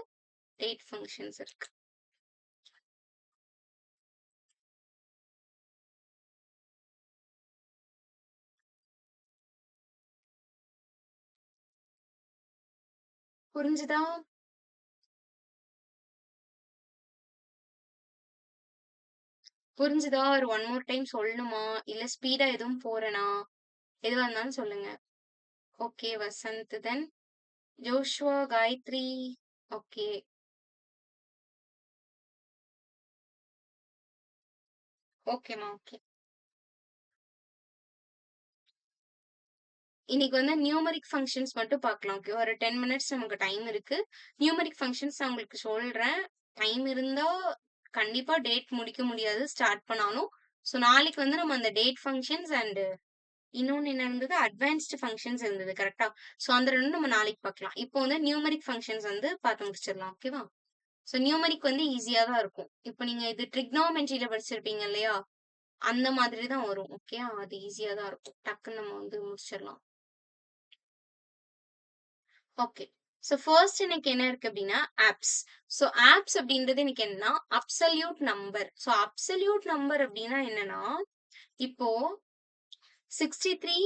டேட் ஃபங்ஷன்ஸ் இருக்கு. புரிஞ்சுதா? புரிஞ்சுதா? ஒரு ஒன் மோர் டைம் சொல்லணுமா? இல்ல ஸ்பீடா எதுவும் போறேனா? எதுவா இருந்தாலும் சொல்லுங்க. ஓகே வசந்த் தென் ஜோஷுவா, காயத்ரி. ஓகே. ஓகேம்மா. ஓகே. இன்னைக்கு வந்து நியூமெரிக் ஃபங்ஷன்ஸ் மட்டும் பார்க்கலாம். ஓகே. ஒரு 10 மினிட்ஸ் நமக்கு டைம் இருக்கு. நியூமெரிக் ஃபங்ஷன்ஸ் நான் உங்களுக்கு சொல்றேன். டைம் இருந்தா கண்டிப்பா டேட் முடிக்க முடியாது ஸ்டார்ட் பண்ணாலும். ஸோ நாளைக்கு வந்து நம்ம அந்த டேட் ஃபங்ஷன்ஸ் அண்ட் இன்னொன்னு என்ன இருந்தது? அட்வான்ஸ்டு ஃபங்ஷன்ஸ் இருந்தது. கரெக்ட்டா? ஸோ அந்த 2ம் நம்ம நாளைக்கு பார்க்கலாம். இப்போ வந்து நியூமெரிக் ஃபங்ஷன்ஸ் வந்து பார்த்து முடிச்சிடலாம். ஓகேவா? ஸோ நியூமெரிக் வந்து ஈஸியா தான் இருக்கும். இப்போ நீங்க இது ட்ரிக்னாமெட்ரில படிச்சிருப்பீங்க இல்லையா? அந்த மாதிரி தான் வரும். ஓகே. அது ஈஸியா தான் இருக்கும். டக்குன்னு நம்ம வந்து முடிச்சிடலாம். ஓகே. ஸோ ஃபர்ஸ்ட் எனக்கு என்ன இருக்கு அப்படின்னா, ஆப்ஸ். ஸோ ஆப்ஸ் அப்படின்றது எனக்கு என்னன்னா, absolute number. So absolute number அப்படின்னா என்னன்னா, இப்போ 63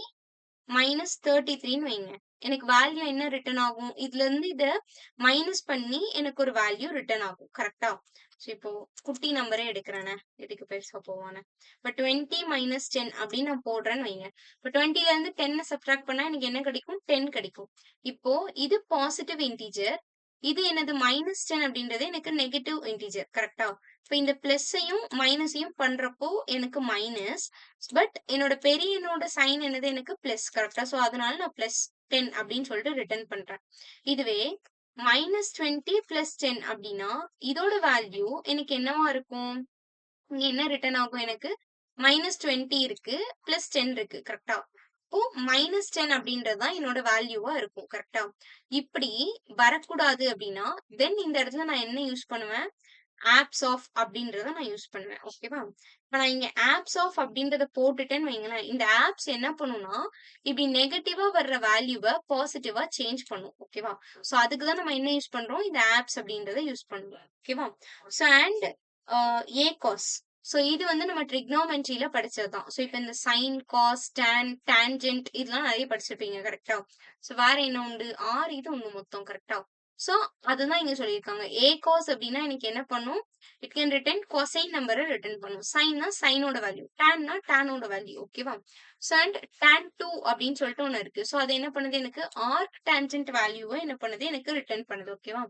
மைனஸ் 33ன்னு வைங்க. எனக்கு வேல்யூ என்ன ரிட்டர்ன் ஆகும்? இதுலருந்து இத மைனஸ் பண்ணி எனக்கு ஒரு வேல்யூ ரிட்டர்ன் ஆகும். கரெக்ட்டா? ஸோ இப்போ குட்டி நம்பரே எடுக்கிறேனே. எதுக்கு பெருசா போவானே. இப்ப 20 மைனஸ் 10 அப்படின்னு நான் போடுறேன்னு வைங்க. இப்ப 20ல இருந்து 10 சப்ட்ராக்ட் பண்ணா எனக்கு என்ன கிடைக்கும்? 10 கிடைக்கும். இப்போ இது பாசிட்டிவ் இன்டிஜர். இது எனது -10 அப்படின்றது எனக்கு நெகட்டிவ் இன்டிஜர். கரெக்ட்டா? இப்ப இந்த பிளஸ்ஸையும், மைனஸையும் பண்றப்போ எனக்கு மைனஸ். பட் என்னோட பெரிய எண்ணோட சைன் என்னது? எனக்கு பிளஸ். கரெக்ட்டா? ஸோ அதனால நான் +10 அப்படின்னு சொல்லிட்டு ரிட்டர்ன் பண்றேன். இதுவே -20 +10 அப்படின்னா, இதோட வேல்யூ எனக்கு என்னவா இருக்கும்? இங்க என்ன ரிட்டர்ன் ஆகும் எனக்கு? -20 இருக்கு, +10 இருக்கு. கரெக்ட்டா? இப்போ -10 அப்படின்றது தான் என்னோட வேல்யூவா இருக்கும். கரெக்ட்டா? இப்படி வரக்கூடாது அப்படின்னா, தென் இந்த இடத்துல நான் என்ன யூஸ் பண்ணுவேன்? ஆப்ஸ் ஆஃப் அப்படின்றத நான் யூஸ் பண்ணுவேன். ஓகேவா? இப்ப நான் இங்க ஆப்ஸ் ஆஃப் அப்படின்றத போட்டுட்டேன்னு வைங்களேன், இந்த ஆப்ஸ் என்ன பண்ணும்னா, இப்படி நெகட்டிவா வர்ற வேல்யூவ பாசிட்டிவா சேஞ்ச் பண்ணும். ஓகேவா? சோ அதுக்கு தான் நம்ம என்ன யூஸ் பண்றோம்? இந்த ஆப்ஸ் அப்படின்றத யூஸ் பண்றோம். ஓகேவா? So and ஏகாஸ். சோ இது வந்து நம்ம ட்ரிக்னோமெட்ரில படிச்சது தான். சோ இப்ப இந்த சைன், காஸ், டான், டான்ஜென்ட் இதெல்லாம் நெறைய படிச்சிருப்பீங்க. கரெக்ட்டா? சோ வேற என்ன உண்டு? 6 இது உண்டு மொத்தம். கரெக்ட்டா? சோ அதுதான் இங்க சொல்லியிருக்காங்க. ஏகாஸ் அப்படின்னா எனக்கு என்ன பண்ணும்? இட் கேன் ரிட்டர்ன் கொசைன் நம்பர ரிட்டர்ன் பண்ணும். சைன்னா சைனோட வேல்யூ. டான்னா டானோட வேல்யூ. ஓகேவா? சோ அண்ட் டான் 2 அப்படின்னு சொல்லிட்டு ஒண்ணு இருக்கு. சோ அது என்ன பண்ணுது எனக்கு ஆர்க் டான்ஜென்ட் வேல்யூவ என்ன பண்ணுது? எனக்கு ரிட்டர்ன் பண்ணுது. ஓகேவா?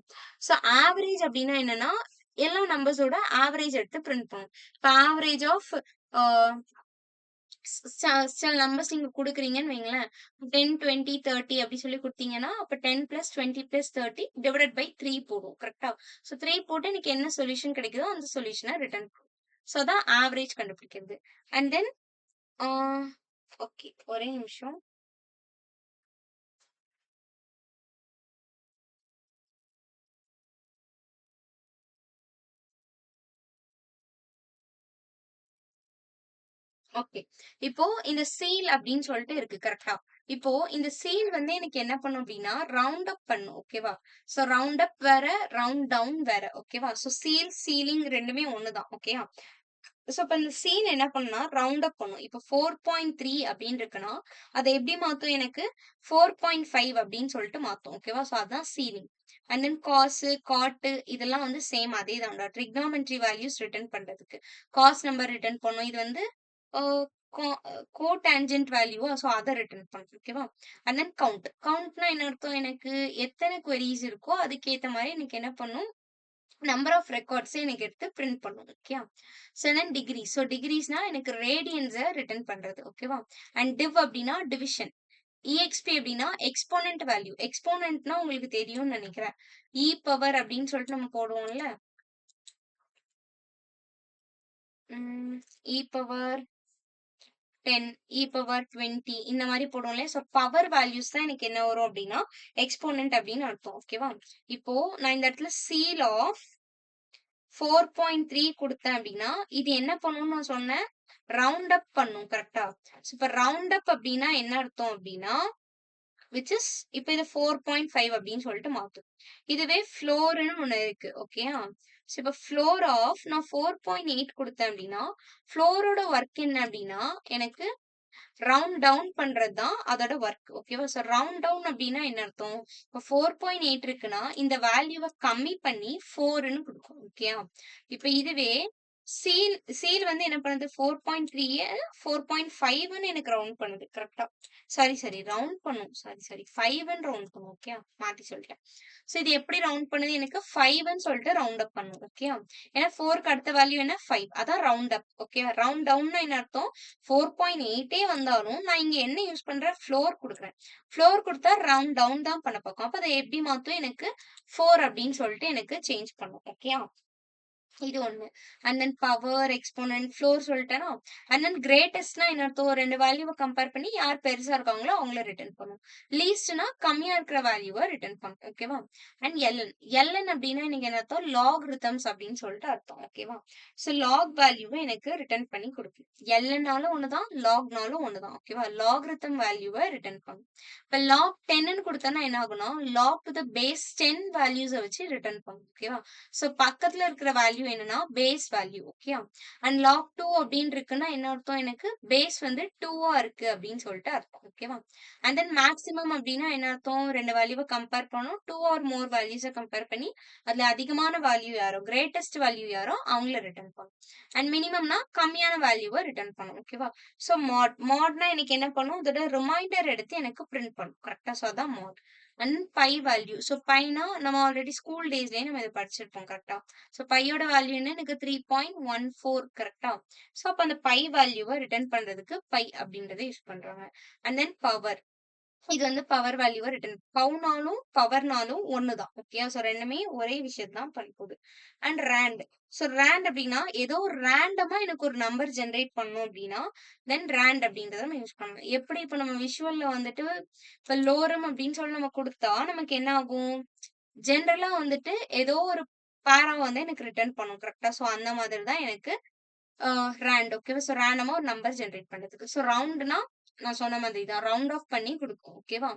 சோ ஆவரேஜ் அப்படின்னா என்னன்னா, எல்லா நம்பர்ஸோட ஆவரேஜ் எடுத்து பிரிண்ட் பண்ணும். இப்ப ஆவரேஜ் ஆஃப் ஆ சில நம்பர்ஸ் நீங்க குடுக்குறீங்கன்னு வைங்களேன். 10, 20, 30 அப்படி சொல்லி குடுத்தீங்கன்னா, அப்ப 10 + 20 + 30 டிவைடட் பை 3 போடும். கரெக்ட்டா? சோ 3 போட்டு எனக்கு என்ன சொல்யூஷன் கிடைக்குதோ அந்த சொல்யூஷன ரிட்டர்ன் பண்ணும். சோ அதான் ஆவரேஜ் கண்டுபிடிக்கிறது. And then ah okay. ஒரே நிமிஷம். ஓகே. இப்போ இந்த சீல் அப்படின்னு சொல்லிட்டு இருக்கு. கரெக்ட்டா? இப்போ இந்த சீல் வந்து எனக்கு என்ன பண்ணும் அப்படின்னா, ரவுண்ட் அப் பண்ணும். ஓகேவா? சோ ரவுண்ட் அப் வேற, ரவுண்ட் டவுன் வேற. ஓகேவா? சோ சீல், சீலிங் 2மே ஒண்ணு தான். ஓகேயா? சோ அப்ப இந்த சீல் என்ன பண்ணும்னா, ரவுண்ட் அப் பண்ணும். இப்ப 4.3 அப்படின்னு இருக்குன்னா, அத எப்படி மாத்தும் எனக்கு? 4.5 அப்படின்னு சொல்லிட்டு மாத்தும். ஓகேவா? சோ அதான் ceiling. And then cos, cot இதெல்லாம் வந்து சேம் அதே தான்டா. ட்ரிக்னாமெட்ரி வேல்யூஸ் ரிட்டர்ன் பண்றதுக்கு. காஸ் நம்பர் ரிட்டர்ன் பண்ணும். இது வந்து ஆ கோ கோடான்ஜென்ட் வேல்யூவா சோ அத ரிட்டர்ன் பண்ணும். ஓகேவா? And then count. கவுண்ட்னா என்ன அர்த்தம்? எனக்கு எத்தன குவெரீஸ் இருக்கோ அதுக்கேத்த மாரி எனக்கு என்ன பண்ணும்? நம்பர் ஆஃப் ரெக்கார்ட்ஸ எனக்கு எடுத்து பிரிண்ட் பண்ணும். ஓகேயா? சோ தென் டிகிரி. சோ டிகிரீஸ்னா எனக்கு ரேடியன்ஸ ரிட்டர்ன் பண்றது. ஓகேவா? அண்ட் டிவ் அப்படின்னா டிவிஷன். EXP அப்படின்னா எக்ஸ்போனன்ட் வேல்யூ. எக்ஸ்போனன்ட்னா உங்களுக்கு தெரியும்னு நெனைக்கிறேன். பவர் அப்படின்னு சொல்லிட்டு நம்ம போடுவோம்ல. பவர் 10, பவர் 20 இந்த மாரி போடுவோம்ல. சோ பவர் வேல்யூஸ் தான் எனக்கு என்ன வரும் அப்டின்னா, எக்ஸ்போனன்ட் அப்டின்னு அர்த்தம். ஓகேவா? இப்போ நான் இந்த இடத்துல சீல் ஆஃப் 4.3 குடுத்தேன் அப்டின்னா, இது என்ன பண்ணும்னு நான் சொன்னேன்? ரவுண்ட் அப் பண்ணும். கரெக்ட்டா? சோ இப்ப ரவுண்ட் அப் அப்டின்னா என்ன அர்த்தம் அப்டின்னா, விச் இஸ் இப்ப இது 4.5 அப்டின்னு சொல்லிட்டு மாத்தும். இதுவே ஃப்ளோர்ன்னு ஒண்ணு இருக்கு. ஓகேயா? சோ இப்ப ஃப்ளோர் ஆஃப் நான் 4.8 குடுத்தேன் அப்டின்னா, ஃப்ளோரோட வொர்க் என்ன அப்டின்னா, எனக்கு ரவுண்ட் டவுன் பண்றது தான் அதோட வொர்க். ஓகேவா? சோ ரவுண்ட் டவுன் அப்டின்னா என்ன அர்த்தம்? இப்ப 4.8 இருக்குன்னா, இந்த வேல்யூவ கம்மி பண்ணி 4ன்னு குடுக்கும். ஓகேயா? இப்ப இதுவே சீல் வந்து என்ன பண்ணுது? 4.3ய 4.5ன்னு எனக்கு ரவுண்ட் பண்ணுது. கரெக்ட்டா? சாரி ரவுண்ட் பண்ணும். சாரி 5ன்னு ரவுண்ட் பண்ணும். ஓகேயா? மாத்தி சொல்லிட்டேன். சோ இது எப்படி ரவுண்ட் பண்ணுது? எனக்கு 5ன்னு சொல்லிட்டு ரவுண்ட் அப் பண்ணும். ஓகேயா? ஏன்னா 4க்கு அடுத்த வேல்யூ என்ன? 5. அதான் ரவுண்ட் அப். ஓகே. ரவுண்ட் டவுன்னா என்ன அர்த்தம்? 4.8 வந்தாலும் நான் இங்க என்ன யூஸ் பண்றேன்? ஃப்ளோர் குடுக்குறேன். ஃப்ளோர் குடுத்தா ரவுண்ட் டவுன் தான் பண்ண பார்க்கும். அப்ப அத எப்படி மாத்தும்? எனக்கு 4 அப்படின்னு சொல்லிட்டு எனக்கு சேஞ்ச் பண்ணும். ஓகேயா? இது ஒண்ணு. And then power, exponent, floor சொல்லிட்டேனா? அண்ட் தென் கிரேட்டஸ்ட்னா என்ன அர்த்தம்? 2 வேல்யூவ கம்பேர் பண்ணி யார் பெருசா இருக்காங்களோ அவங்கள ரிட்டர்ன் பண்ணும். லீஸ்ட்னா கம்மியா இருக்கிற வேல்யூவ ரிட்டர்ன் பண்ணும். ஓகேவா? And LN. எல்என் அப்படின்னா எனக்கு என்ன அர்த்தம்? லாக்ரிதம்ஸ் அப்படின்னு சொல்லிட்டு அர்த்தம். ஓகேவா? சோ லாக் வேல்யூவ எனக்கு ரிட்டர்ன் பண்ணி குடுக்கும். எல்என்னாலும் ஒண்ணுதான், லாக்னாலும் ஒண்ணுதான். ஓகேவா? லாக்ரிதம் வேல்யூவ ரிட்டர்ன் பண்ணும். இப்ப லாக் 10ன்னு குடுத்தேன்னா என்ன ஆகும்னா, லாக் டு த பேஸ் 10 வேல்யூஸ வச்சு ரிட்டர்ன் பண்ணும். ஓகேவா? சோ பக்கத்துல இருக்கிற வேல்யூ என்னன்னா base value. Okay. And log 2 அப்படின்னு இருக்குன்னா என்ன அர்த்தம்? எனக்கு பேஸ் வந்து 2ஆ இருக்கு அப்படின்னு சொல்லிட்டு அர்த்தம். ஓகேவா? அண்ட் தென் மேக்ஸிமம் அப்படின்னா என்ன அர்த்தம்? 2 வேல்யூவ கம்பேர் பண்ணோம். 2 ஆர் மோர் வேல்யூஸ கம்பேர் பண்ணி அதுல அதிகமான வேல்யூ யாரோ, கிரேட்டஸ்ட் வேல்யூ யாரோ அவங்கள ரிட்டர்ன் பண்ணும். அண்ட் மினிமம்னா கம்மியான வேல்யூவ ரிட்டர்ன் பண்ணும். ஓகேவா? சோ மாட்னா எனக்கு என்ன பண்ணும்? அதோட ரிமைண்டர் எடுத்து எனக்கு பிரிண்ட் பண்ணும். கரெக்ட்டா? சோ அதான் mod. And pi value. So பைனா நம்ம ஆல்ரெடி ஸ்கூல் டேஸ்லயே நம்ம இத படிச்சிருப்போம். கரெக்ட்டா? சோ பையோட வேல்யூ என்ன? எனக்கு 3.14 கரெக்ட்டா? சோ அப்ப அந்த பை வேல்யூவ ரிட்டர்ன் பண்றதுக்கு பை அப்படின்றத யூஸ் பண்றாங்க. And then power. இது வந்து பவர் வேல்யூவ ரிட்டர்ன் பவுனாலும், பவர்னாலும் ஒண்ணுதான். ஓகேயா? சோ 2மே ஒரே விஷயம் தான் பண்ண போகுது. And rent. சோ ரேண்ட் அப்படின்னா, ஏதோ ஒரு ரேண்டமா எனக்கு ஒரு நம்பர் ஜெனரேட் பண்ணணும் அப்படின்னா, தென் ரேண்ட் அப்படின்றத நம்ம யூஸ் பண்ணணும். எப்படி இப்ப நம்ம விஷுவல்ல வந்துட்டு, இப்ப லோரம் அப்படின்னு சொல்லி நம்ம குடுத்தா, நமக்கு என்ன ஆகும்? ஜெனரலா வந்துட்டு ஏதோ ஒரு பேராவ வந்து எனக்கு ரிட்டர்ன் பண்ணும். கரெக்ட்டா? ஸோ அந்த மாதிரி தான் எனக்கு ரேண்ட் ஓகேவா? ஸோ ரேண்டமா ஒரு நம்பர் ஜெனரேட் பண்றதுக்கு. ஸோ ரவுண்ட்னா நான் சொன்ன மாதிரி தான். ரவுண்ட் ஆஃப் பண்ணி குடுக்கும். ஓகேவா?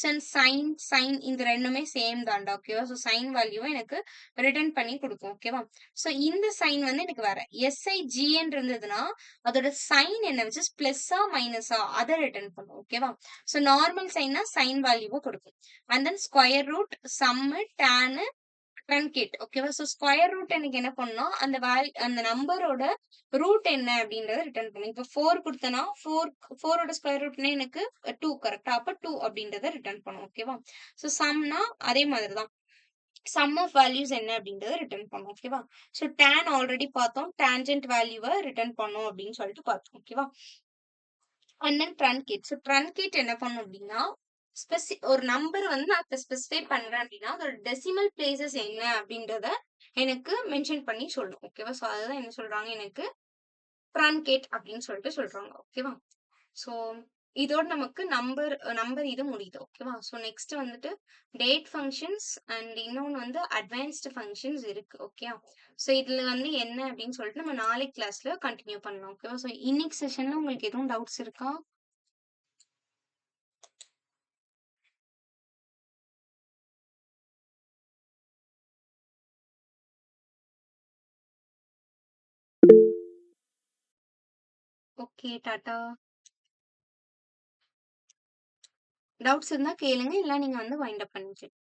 சைன் இந்த 2மே சேம் தான்டா. ஓகேவா? ஸோ சைன் வேல்யூவ எனக்கு ரிட்டர்ன் பண்ணி குடுக்கும். ஓகேவா? ஸோ இந்த சைன் வந்து எனக்கு வேற. SIGN இருந்ததுன்னா, அதோட சைன் என்ன விச் இஸ் பிளஸ்ஸா, மைனஸா அத ரிட்டர்ன் பண்ணும். ஓகேவா? ஸோ நார்மல் சைன்னா சைன் வேல்யூவ குடுக்கும். அண்ட் தென் ஸ்கொயர் ரூட், சம்மு, டானு, ட்ரன்கேட் ஓகேவா? ஸோ ஸ்கொயர் ரூட் எனக்கு என்ன பண்ணும்னா, அந்த நம்பரோட ரூட் என்ன அப்படின்றத ரிட்டர்ன் பண்ணும். இப்ப 4 குடுத்தேன்னா, 4 ஓட ஸ்கொயர் ரூட்னா எனக்கு 2 கரெக்ட்டா? அப்ப 2 அப்படின்றத ரிட்டர்ன் பண்ணும். ஓகேவா? ஸோ சம்னா அதே மாதிரி தான். சம் ஆஃப் வேல்யூஸ் என்ன அப்படின்றத ரிட்டர்ன் பண்ணும். ஓகேவா? ஸோ டான் ஆல்ரெடி பார்த்தோம். டான்ஜென்ட் வேல்யூவ ரிட்டர்ன் பண்ணும் அப்படின்னு சொல்லிட்டு பார்த்தோம். ஓகேவா? And then ட்ரன்கேட். ஸோ ட்ரன்கேட் என்ன பண்ணும் அப்படின்னா, ஒரு நம்பர் வந்து நான் இப்ப ஸ்பெசிஃபை பண்றேன் அப்படின்னா, அதோட டெசிமல் பிளேஸஸ் என்ன அப்படின்றத எனக்கு மென்ஷன் பண்ணி சொல்லும். ஓகேவா? ஸோ அதுதான் என்ன சொல்றாங்க எனக்கு ட்ரன்கேட் அப்படின்னு சொல்லிட்டு சொல்றாங்க. ஓகேவா? ஸோ இதோட நமக்கு நம்பர் இது முடியுது. ஓகேவா? ஸோ நெக்ஸ்ட் வந்துட்டு டேட் ஃபங்ஷன்ஸ் அண்ட் இன்னொன்னு வந்து அட்வான்ஸ்டு ஃபங்ஷன்ஸ் இருக்கு. ஓகேவா? ஸோ இதுல வந்து என்ன அப்படின்னு சொல்லிட்டு நம்ம நாளைக்கு கிளாஸ்ல கண்டினியூ பண்ணலாம். ஓகேவா? ஸோ இன்னைக்கு செஷன்ல உங்களுக்கு எதுவும் டவுட்ஸ் இருக்கா? ஓகே. டாட்டா. டவுட்ஸ் இருந்தா கேளுங்க. இல்ல நீங்க வந்து வைண்ட் அப் பண்ணிக்கலாம்.